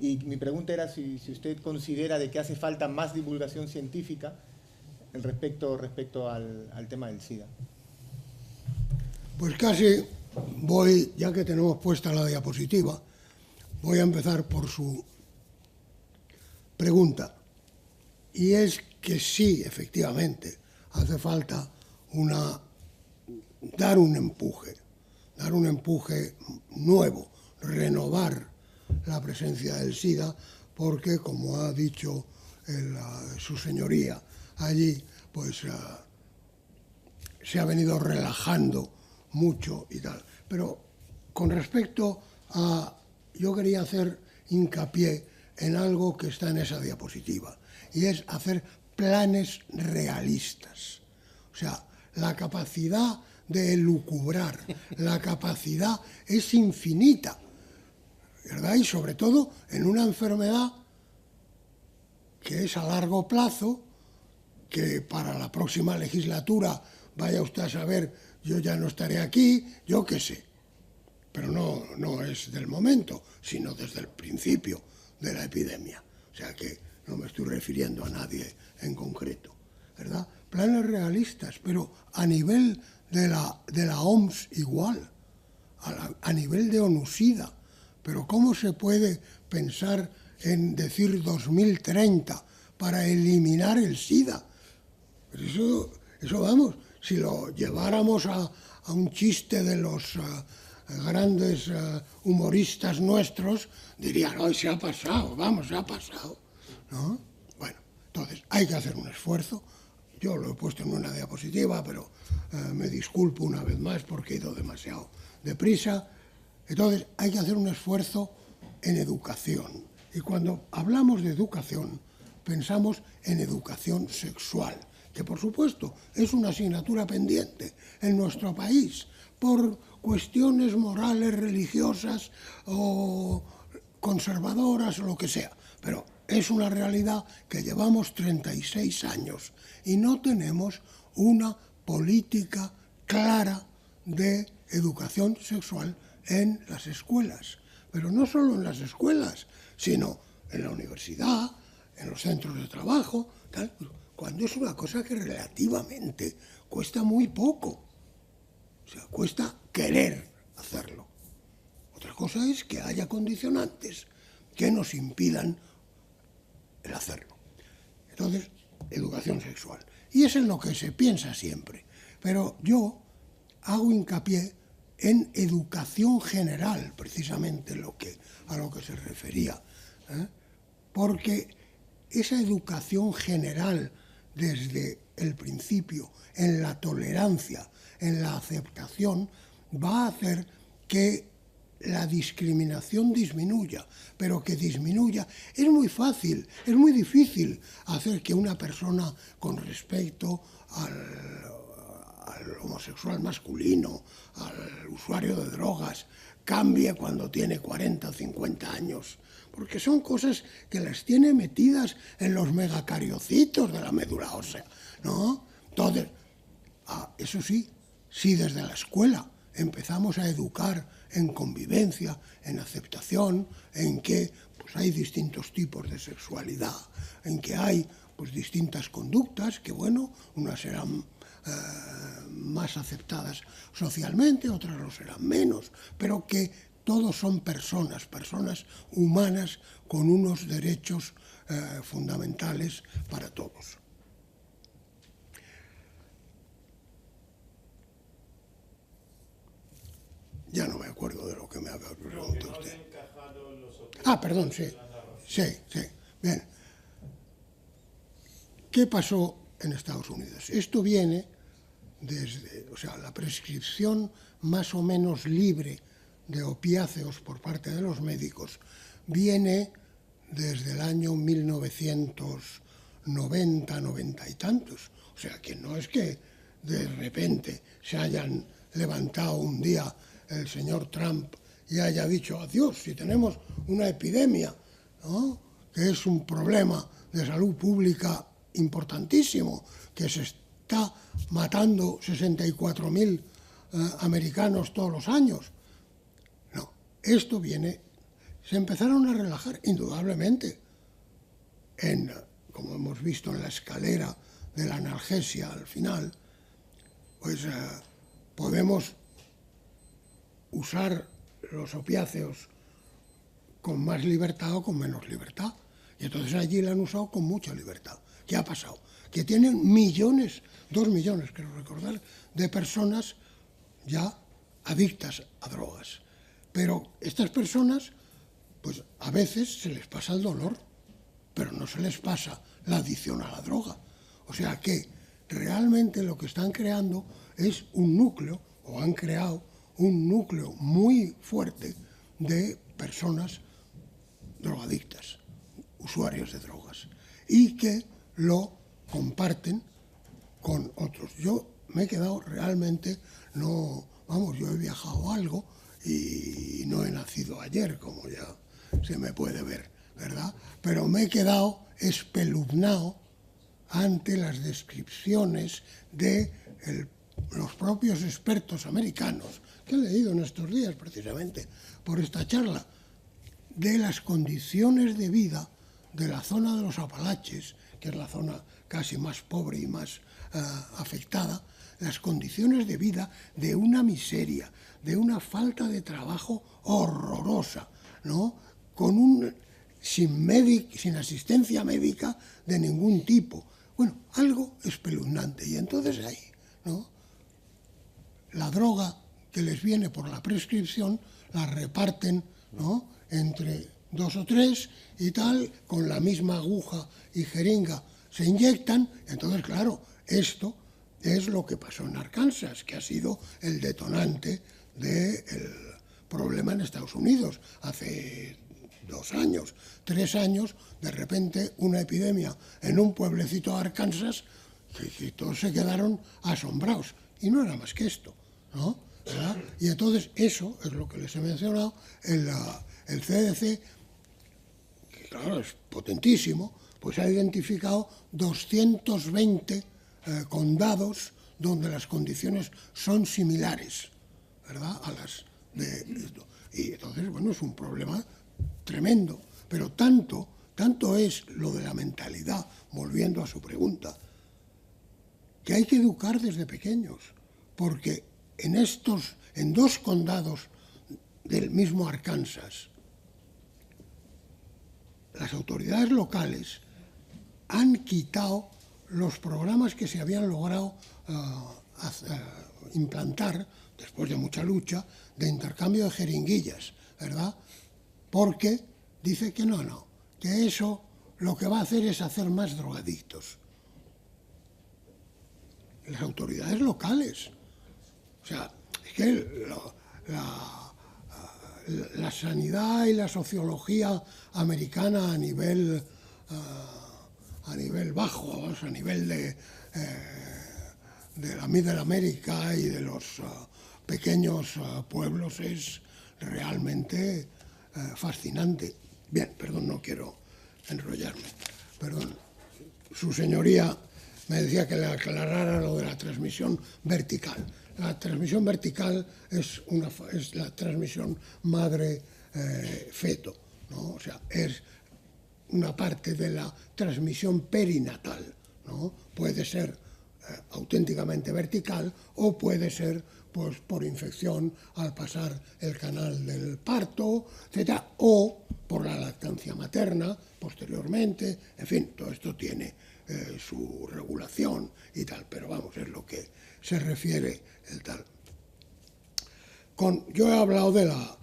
Y mi pregunta era si usted considera de que hace falta más divulgación científica respecto al tema del SIDA. Pues casi voy, ya que tenemos puesta la diapositiva, voy a empezar por su pregunta. Y es que sí, efectivamente, hace falta dar un empuje nuevo, renovar la presencia del SIDA, porque, como ha dicho su señoría allí, pues se ha venido relajando mucho y tal. Pero con respecto a... Yo quería hacer hincapié en algo que está en esa diapositiva, y es hacer planes realistas. O sea, la capacidad de elucubrar, la capacidad es infinita, ¿verdad? Y sobre todo en una enfermedad que es a largo plazo, que para la próxima legislatura, vaya usted a saber, yo ya no estaré aquí, yo qué sé. Pero no es del momento, sino desde el principio de la epidemia. O sea que no me estoy refiriendo a nadie en concreto, ¿verdad? Planes realistas, pero a nivel de la OMS igual, a nivel de ONU-SIDA. Pero ¿cómo se puede pensar en decir 2030 para eliminar el SIDA? Pues eso vamos, si lo lleváramos a un chiste de los grandes humoristas nuestros, dirían, hoy se ha pasado, vamos, se ha pasado, ¿no? Bueno, entonces hay que hacer un esfuerzo. Yo lo he puesto en una diapositiva, pero me disculpo una vez más porque he ido demasiado deprisa. Entonces hay que hacer un esfuerzo en educación. Y cuando hablamos de educación, pensamos en educación sexual, que por supuesto es una asignatura pendiente en nuestro país, por cuestiones morales, religiosas o conservadoras o lo que sea. Pero es una realidad que llevamos 36 años y no tenemos una política clara de educación sexual en las escuelas. Pero no solo en las escuelas, sino en la universidad, en los centros de trabajo, tal, cuando es una cosa que relativamente cuesta muy poco. O sea, cuesta querer hacerlo. Otra cosa es que haya condicionantes que nos impidan el hacerlo. Entonces, educación sexual. Y es en lo que se piensa siempre. Pero yo hago hincapié en educación general, precisamente a lo que se refería. Porque esa educación general desde el principio, en la tolerancia, en la aceptación, va a hacer que la discriminación disminuya, pero que disminuya es muy fácil, es muy difícil hacer que una persona con respecto al homosexual masculino, al usuario de drogas, cambie cuando tiene 40 o 50 años, porque son cosas que las tiene metidas en los megacariocitos de la médula ósea, ¿no? Entonces, eso sí, si desde la escuela empezamos a educar en convivencia, en aceptación, en que pues, hay distintos tipos de sexualidad, en que hay pues, distintas conductas, que bueno, unas serán más aceptadas socialmente, otras lo serán menos, pero que todos son personas humanas con unos derechos fundamentales para todos. Ya no me acuerdo de lo que me había preguntado usted. Perdón, sí. Bien. ¿Qué pasó en Estados Unidos? Esto viene desde, la prescripción más o menos libre de opiáceos por parte de los médicos viene desde el año 1990, 90 y tantos. O sea, que no es que de repente se hayan levantado un día el señor Trump y haya dicho adiós, si tenemos una epidemia, ¿no?, que es un problema de salud pública importantísimo, que se está matando 64.000 americanos todos los años. No, esto viene, se empezaron a relajar indudablemente, como hemos visto en la escalera de la analgesia al final, pues podemos usar los opiáceos con más libertad o con menos libertad. Y entonces allí la han usado con mucha libertad. ¿Qué ha pasado? Que tienen millones, 2 millones, creo recordar, de personas ya adictas a drogas. Pero estas personas, pues a veces se les pasa el dolor, pero no se les pasa la adicción a la droga. O sea que realmente lo que están creando es un núcleo, o han creado un núcleo muy fuerte de personas drogadictas, usuarios de drogas, y que lo comparten con otros. Yo me he quedado realmente, yo he viajado algo y no he nacido ayer, como ya se me puede ver, ¿verdad? Pero me he quedado espeluznado ante las descripciones de los propios expertos americanos, que he leído en estos días precisamente por esta charla, de las condiciones de vida de la zona de los Apalaches, que es la zona casi más pobre y más afectada, las condiciones de vida de una miseria, de una falta de trabajo horrorosa, ¿no? Sin asistencia médica de ningún tipo. Bueno, algo espeluznante. Y entonces ahí, ¿no?, la droga que les viene por la prescripción la reparten, ¿no?, entre 2 o 3 y tal, con la misma aguja y jeringa se inyectan. Entonces, claro, esto es lo que pasó en Arkansas, que ha sido el detonante del problema en Estados Unidos. Hace 2 años, 3 años, de repente una epidemia en un pueblecito de Arkansas que todos se quedaron asombrados. Y no era más que esto, ¿no? ¿Verdad? Y entonces eso es lo que les he mencionado, el CDC, que claro es potentísimo, pues ha identificado 220 condados donde las condiciones son similares, ¿verdad?, a las de esto. Y entonces, bueno, es un problema tremendo, pero tanto es lo de la mentalidad, volviendo a su pregunta, que hay que educar desde pequeños, porque en 2 condados del mismo Arkansas, las autoridades locales han quitado los programas que se habían logrado implantar, después de mucha lucha, de intercambio de jeringuillas, ¿verdad? Porque dice que no, que eso lo que va a hacer es hacer más drogadictos. Las autoridades locales. O sea, es que la sanidad y la sociología americana a nivel bajo, a nivel de la Middle America y de los pequeños pueblos, es realmente fascinante. Bien, perdón, no quiero enrollarme. Perdón. Su señoría me decía que le aclarara lo de la transmisión vertical. La transmisión vertical es la transmisión madre-feto, ¿no? O sea, es una parte de la transmisión perinatal, ¿no? Puede ser auténticamente vertical o puede ser, pues, por infección al pasar el canal del parto, etcétera, o por la lactancia materna posteriormente. En fin, todo esto tiene su regulación y tal, pero vamos, es lo que se refiere el tal. Yo he hablado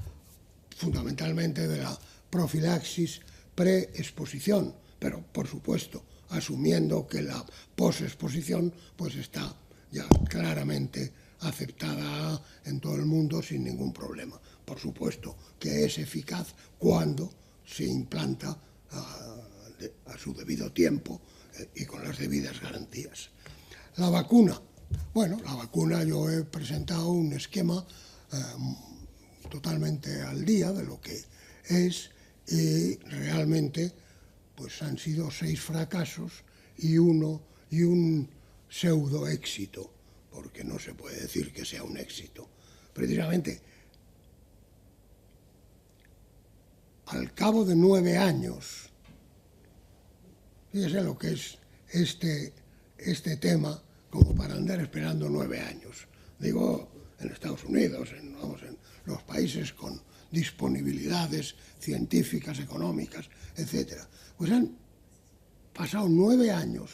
fundamentalmente de la profilaxis pre-exposición, pero por supuesto asumiendo que la posexposición pues está ya claramente aceptada en todo el mundo sin ningún problema. Por supuesto que es eficaz cuando se implanta a su debido tiempo y con las debidas garantías. La vacuna. Bueno, la vacuna, yo he presentado un esquema totalmente al día de lo que es, y realmente pues han sido 6 fracasos y un pseudo éxito, porque no se puede decir que sea un éxito. Precisamente, al cabo de 9 años, fíjese lo que es este tema, como para andar esperando 9 años. Digo, en Estados Unidos, en los países con disponibilidades científicas, económicas, etc. Pues han pasado 9 años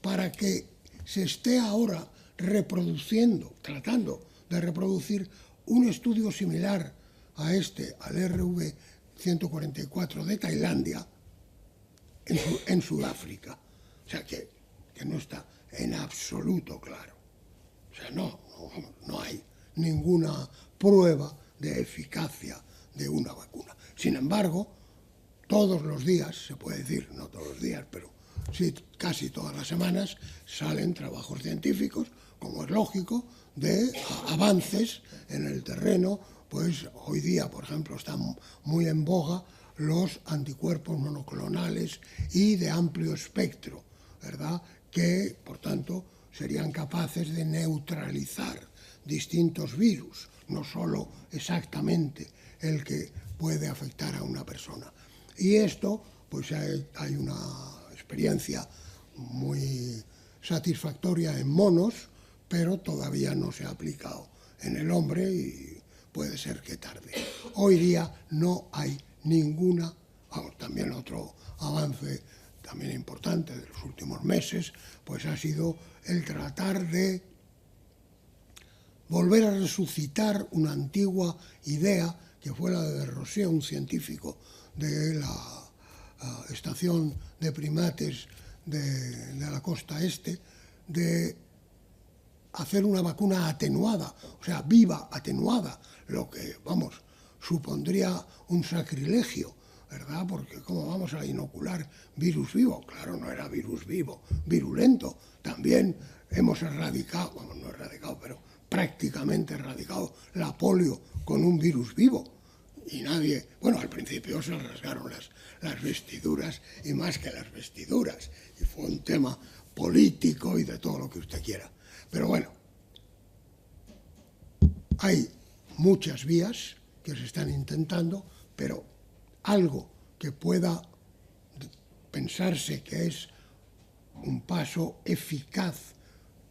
para que se esté ahora reproduciendo, tratando de reproducir un estudio similar a al RV144 de Tailandia en Sudáfrica. O sea que no está en absoluto claro. O sea, no hay ninguna prueba de eficacia de una vacuna. Sin embargo, todos los días, se puede decir, no todos los días, pero sí casi todas las semanas, salen trabajos científicos, como es lógico, de avances en el terreno. Pues hoy día, por ejemplo, están muy en boga los anticuerpos monoclonales y de amplio espectro, ¿verdad?, que, por tanto, serían capaces de neutralizar distintos virus, no solo exactamente el que puede afectar a una persona. Y esto, pues hay una experiencia muy satisfactoria en monos, pero todavía no se ha aplicado en el hombre y puede ser que tarde. Hoy día no hay ninguna, también otro avance también importante de los últimos meses, pues ha sido el tratar de volver a resucitar una antigua idea que fue la de Rousseau, un científico de la estación de primates de la costa este, de hacer una vacuna atenuada, o sea, viva, atenuada, lo que, vamos, supondría un sacrilegio, ¿verdad? Porque ¿cómo vamos a inocular virus vivo? Claro, no era virus vivo, virulento. También hemos erradicado, bueno, no erradicado, pero prácticamente erradicado la polio con un virus vivo. Y nadie, bueno, al principio se rasgaron las vestiduras, y más que las vestiduras, y fue un tema político y de todo lo que usted quiera. Pero bueno, hay muchas vías que se están intentando, pero algo que pueda pensarse que es un paso eficaz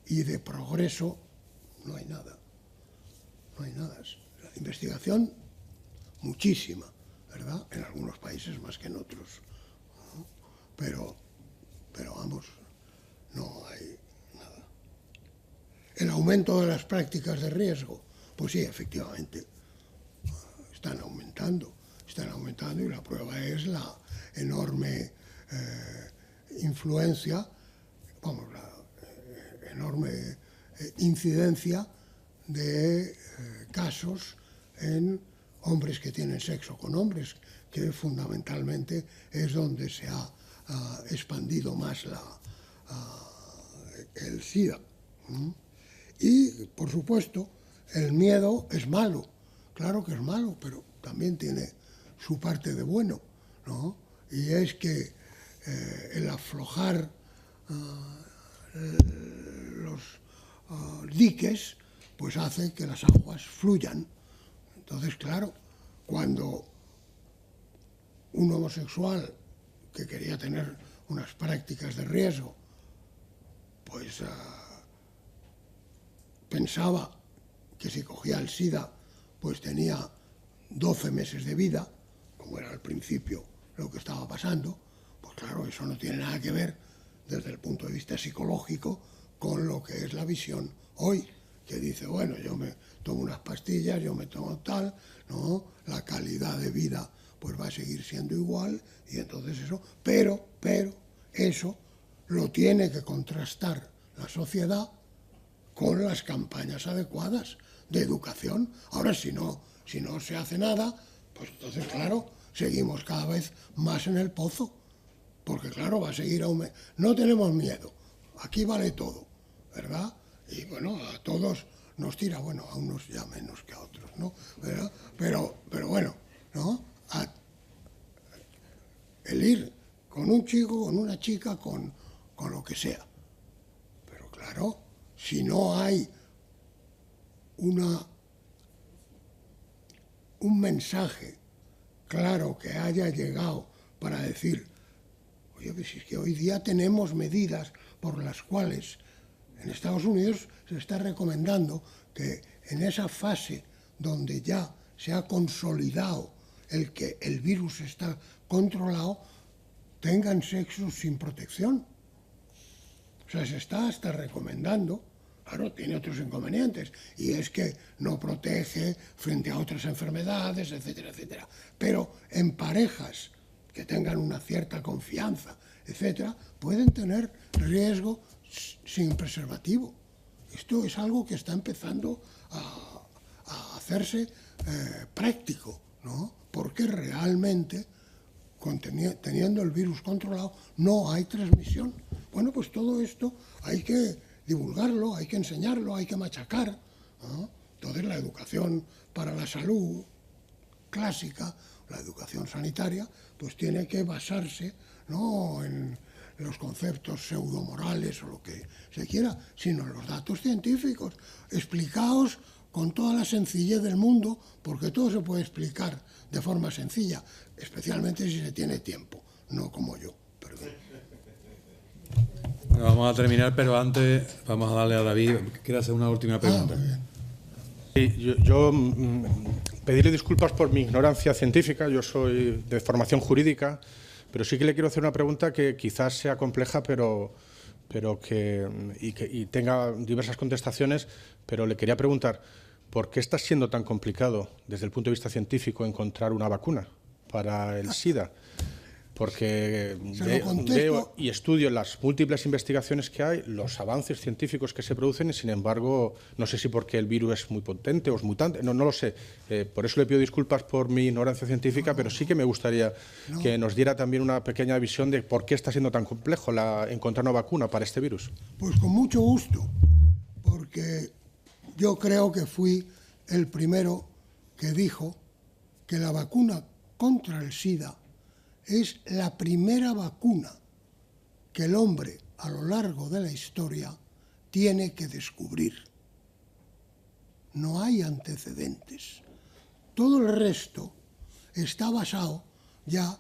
y de progreso, no hay nada. No hay nada. La investigación, muchísima, ¿verdad? En algunos países más que en otros, ¿no? Pero vamos, no hay nada. El aumento de las prácticas de riesgo, pues sí, efectivamente, están aumentando y la prueba es la enorme influencia, vamos, la enorme incidencia de casos en hombres que tienen sexo con hombres, que fundamentalmente es donde se ha expandido más el SIDA. Y, por supuesto, el miedo es malo, claro que es malo, pero también tiene su parte de bueno, ¿no? Y es que el aflojar los diques, pues hace que las aguas fluyan. Entonces, claro, cuando un homosexual que quería tener unas prácticas de riesgo, pues pensaba que si cogía el SIDA, pues tenía 12 meses de vida, como era al principio lo que estaba pasando, pues claro, eso no tiene nada que ver desde el punto de vista psicológico con lo que es la visión hoy, que dice, bueno, yo me tomo unas pastillas, yo me tomo tal, ¿no? La calidad de vida pues va a seguir siendo igual, y entonces eso, pero eso lo tiene que contrastar la sociedad con las campañas adecuadas de educación. Ahora, si no se hace nada, pues entonces, claro, seguimos cada vez más en el pozo, porque claro, va a seguir aumentando. No tenemos miedo, aquí vale todo, ¿verdad? Y bueno, a todos nos tira, bueno, a unos ya menos que a otros, ¿no? ¿Verdad? Pero bueno, ¿no? El ir con un chico, con una chica, con con lo que sea. Pero claro, si no hay un mensaje claro que haya llegado para decir, oye, que si es que hoy día tenemos medidas por las cuales en Estados Unidos se está recomendando que en esa fase donde ya se ha consolidado el que el virus está controlado, tengan sexo sin protección. O sea, se está hasta recomendando. Claro, tiene otros inconvenientes, y es que no protege frente a otras enfermedades, etcétera, etcétera. Pero en parejas que tengan una cierta confianza, etcétera, pueden tener riesgo sin preservativo. Esto es algo que está empezando a hacerse práctico, ¿no? Porque realmente, teniendo el virus controlado, no hay transmisión. Bueno, pues todo esto hay que divulgarlo, hay que enseñarlo, hay que machacar, ¿no? Entonces la educación para la salud clásica, la educación sanitaria, pues tiene que basarse no en los conceptos pseudomorales o lo que se quiera, sino en los datos científicos, explicados con toda la sencillez del mundo, porque todo se puede explicar de forma sencilla, especialmente si se tiene tiempo, no como yo. Perdón. Bueno, vamos a terminar, pero antes vamos a darle a David, quiere hacer una última pregunta. Sí, yo pedirle disculpas por mi ignorancia científica. Yo soy de formación jurídica, pero sí que le quiero hacer una pregunta que quizás sea compleja, pero que tenga diversas contestaciones. Pero le quería preguntar, ¿por qué está siendo tan complicado desde el punto de vista científico encontrar una vacuna para el SIDA? Porque veo y estudio las múltiples investigaciones que hay, los avances científicos que se producen, y sin embargo, no sé si porque el virus es muy potente o es mutante, no lo sé. Por eso le pido disculpas por mi ignorancia científica, pero sí que me gustaría que nos diera también una pequeña visión de por qué está siendo tan complejo encontrar una vacuna para este virus. Pues con mucho gusto, porque yo creo que fui el primero que dijo que la vacuna contra el SIDA es la primera vacuna que el hombre a lo largo de la historia tiene que descubrir. No hay antecedentes. Todo el resto está basado ya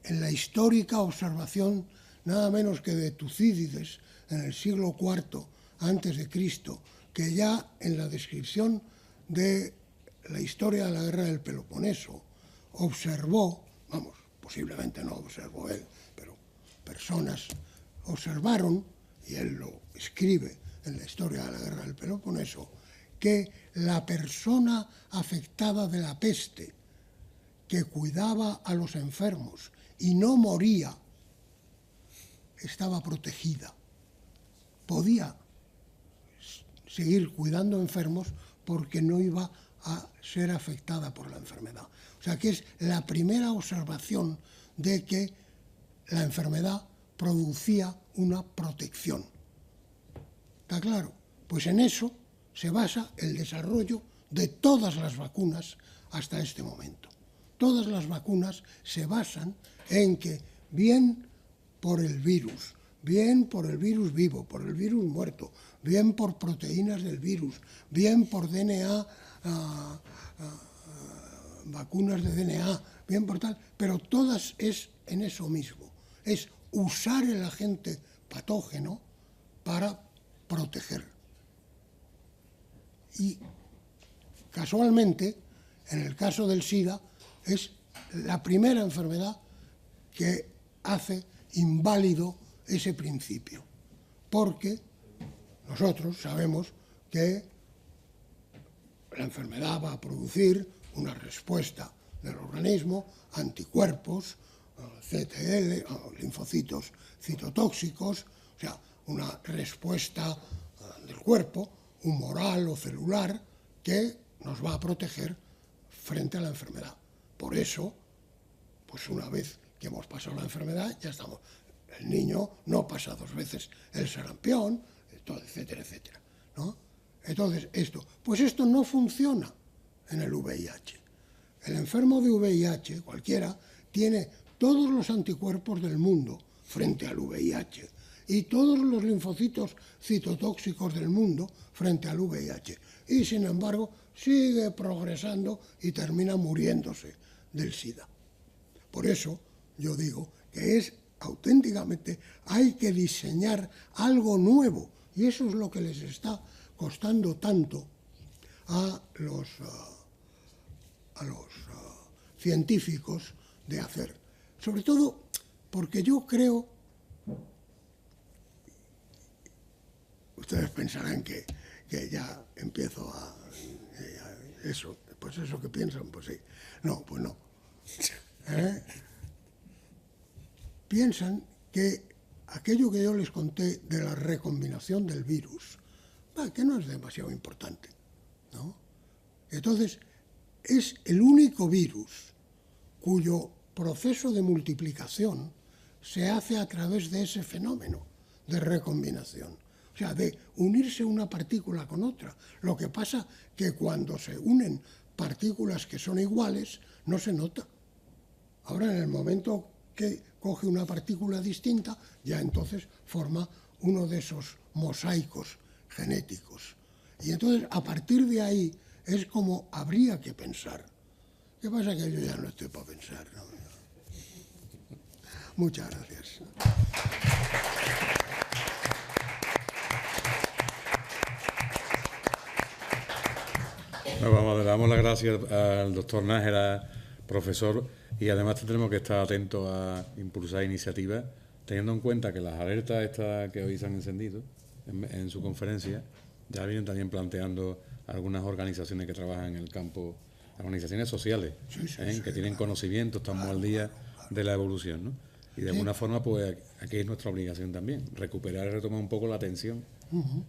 en la histórica observación nada menos que de Tucídides en el siglo IV antes de Cristo, que ya en la descripción de la historia de la guerra del Peloponeso observó, vamos, posiblemente no observó él, pero personas observaron, y él lo escribe en la historia de la guerra del Peloponeso, que la persona afectada de la peste, que cuidaba a los enfermos y no moría, estaba protegida. Podía seguir cuidando enfermos porque no iba a ser afectada por la enfermedad. O sea que es la primera observación de que la enfermedad producía una protección. ¿Está claro? Pues en eso se basa el desarrollo de todas las vacunas hasta este momento. Todas las vacunas se basan en que bien por el virus, bien por el virus vivo, por el virus muerto, bien por proteínas del virus, bien por DNA, vacunas de DNA, bien por tal, pero todas es en eso mismo, es usar el agente patógeno para proteger. Y casualmente, en el caso del SIDA, es la primera enfermedad que hace inválido ese principio, porque nosotros sabemos que la enfermedad va a producir una respuesta del organismo, anticuerpos, CTL, linfocitos citotóxicos, o sea, una respuesta del cuerpo, humoral o celular, que nos va a proteger frente a la enfermedad. Por eso, pues una vez que hemos pasado la enfermedad, ya estamos. El niño no pasa 2 veces el sarampión, etcétera, etcétera, ¿no? Entonces, pues esto no funciona en el VIH. El enfermo de VIH, cualquiera, tiene todos los anticuerpos del mundo frente al VIH y todos los linfocitos citotóxicos del mundo frente al VIH. Y sin embargo sigue progresando y termina muriéndose del SIDA. Por eso yo digo que es auténticamente, hay que diseñar algo nuevo, y eso es lo que les está costando tanto a los científicos de hacer. Sobre todo porque yo creo, ustedes pensarán que ya empiezo a eso, pues eso que piensan, pues sí. No, pues no. Piensan que aquello que yo les conté de la recombinación del virus, que no es demasiado importante, ¿no? Entonces, es el único virus cuyo proceso de multiplicación se hace a través de ese fenómeno de recombinación, o sea, de unirse una partícula con otra. Lo que pasa que cuando se unen partículas que son iguales, no se nota. Ahora, en el momento que coge una partícula distinta, ya entonces forma uno de esos mosaicos genéticos. Y entonces, a partir de ahí, es como habría que pensar. ¿Qué pasa? Que yo ya no estoy para pensar, ¿no? Muchas gracias. Bueno, le damos las gracias al doctor Nájera, profesor, y además tendremos que estar atentos a impulsar iniciativas, teniendo en cuenta que las alertas estas que hoy se han encendido en su conferencia ya vienen también planteando algunas organizaciones que trabajan en el campo, organizaciones sociales, que tienen conocimiento, estamos al día de la evolución, ¿no? Y de alguna forma, pues aquí es nuestra obligación también, recuperar y retomar un poco la atención,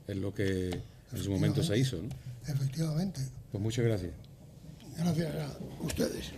es lo que en su momento se hizo, ¿no? Efectivamente. Pues muchas gracias. Gracias a ustedes.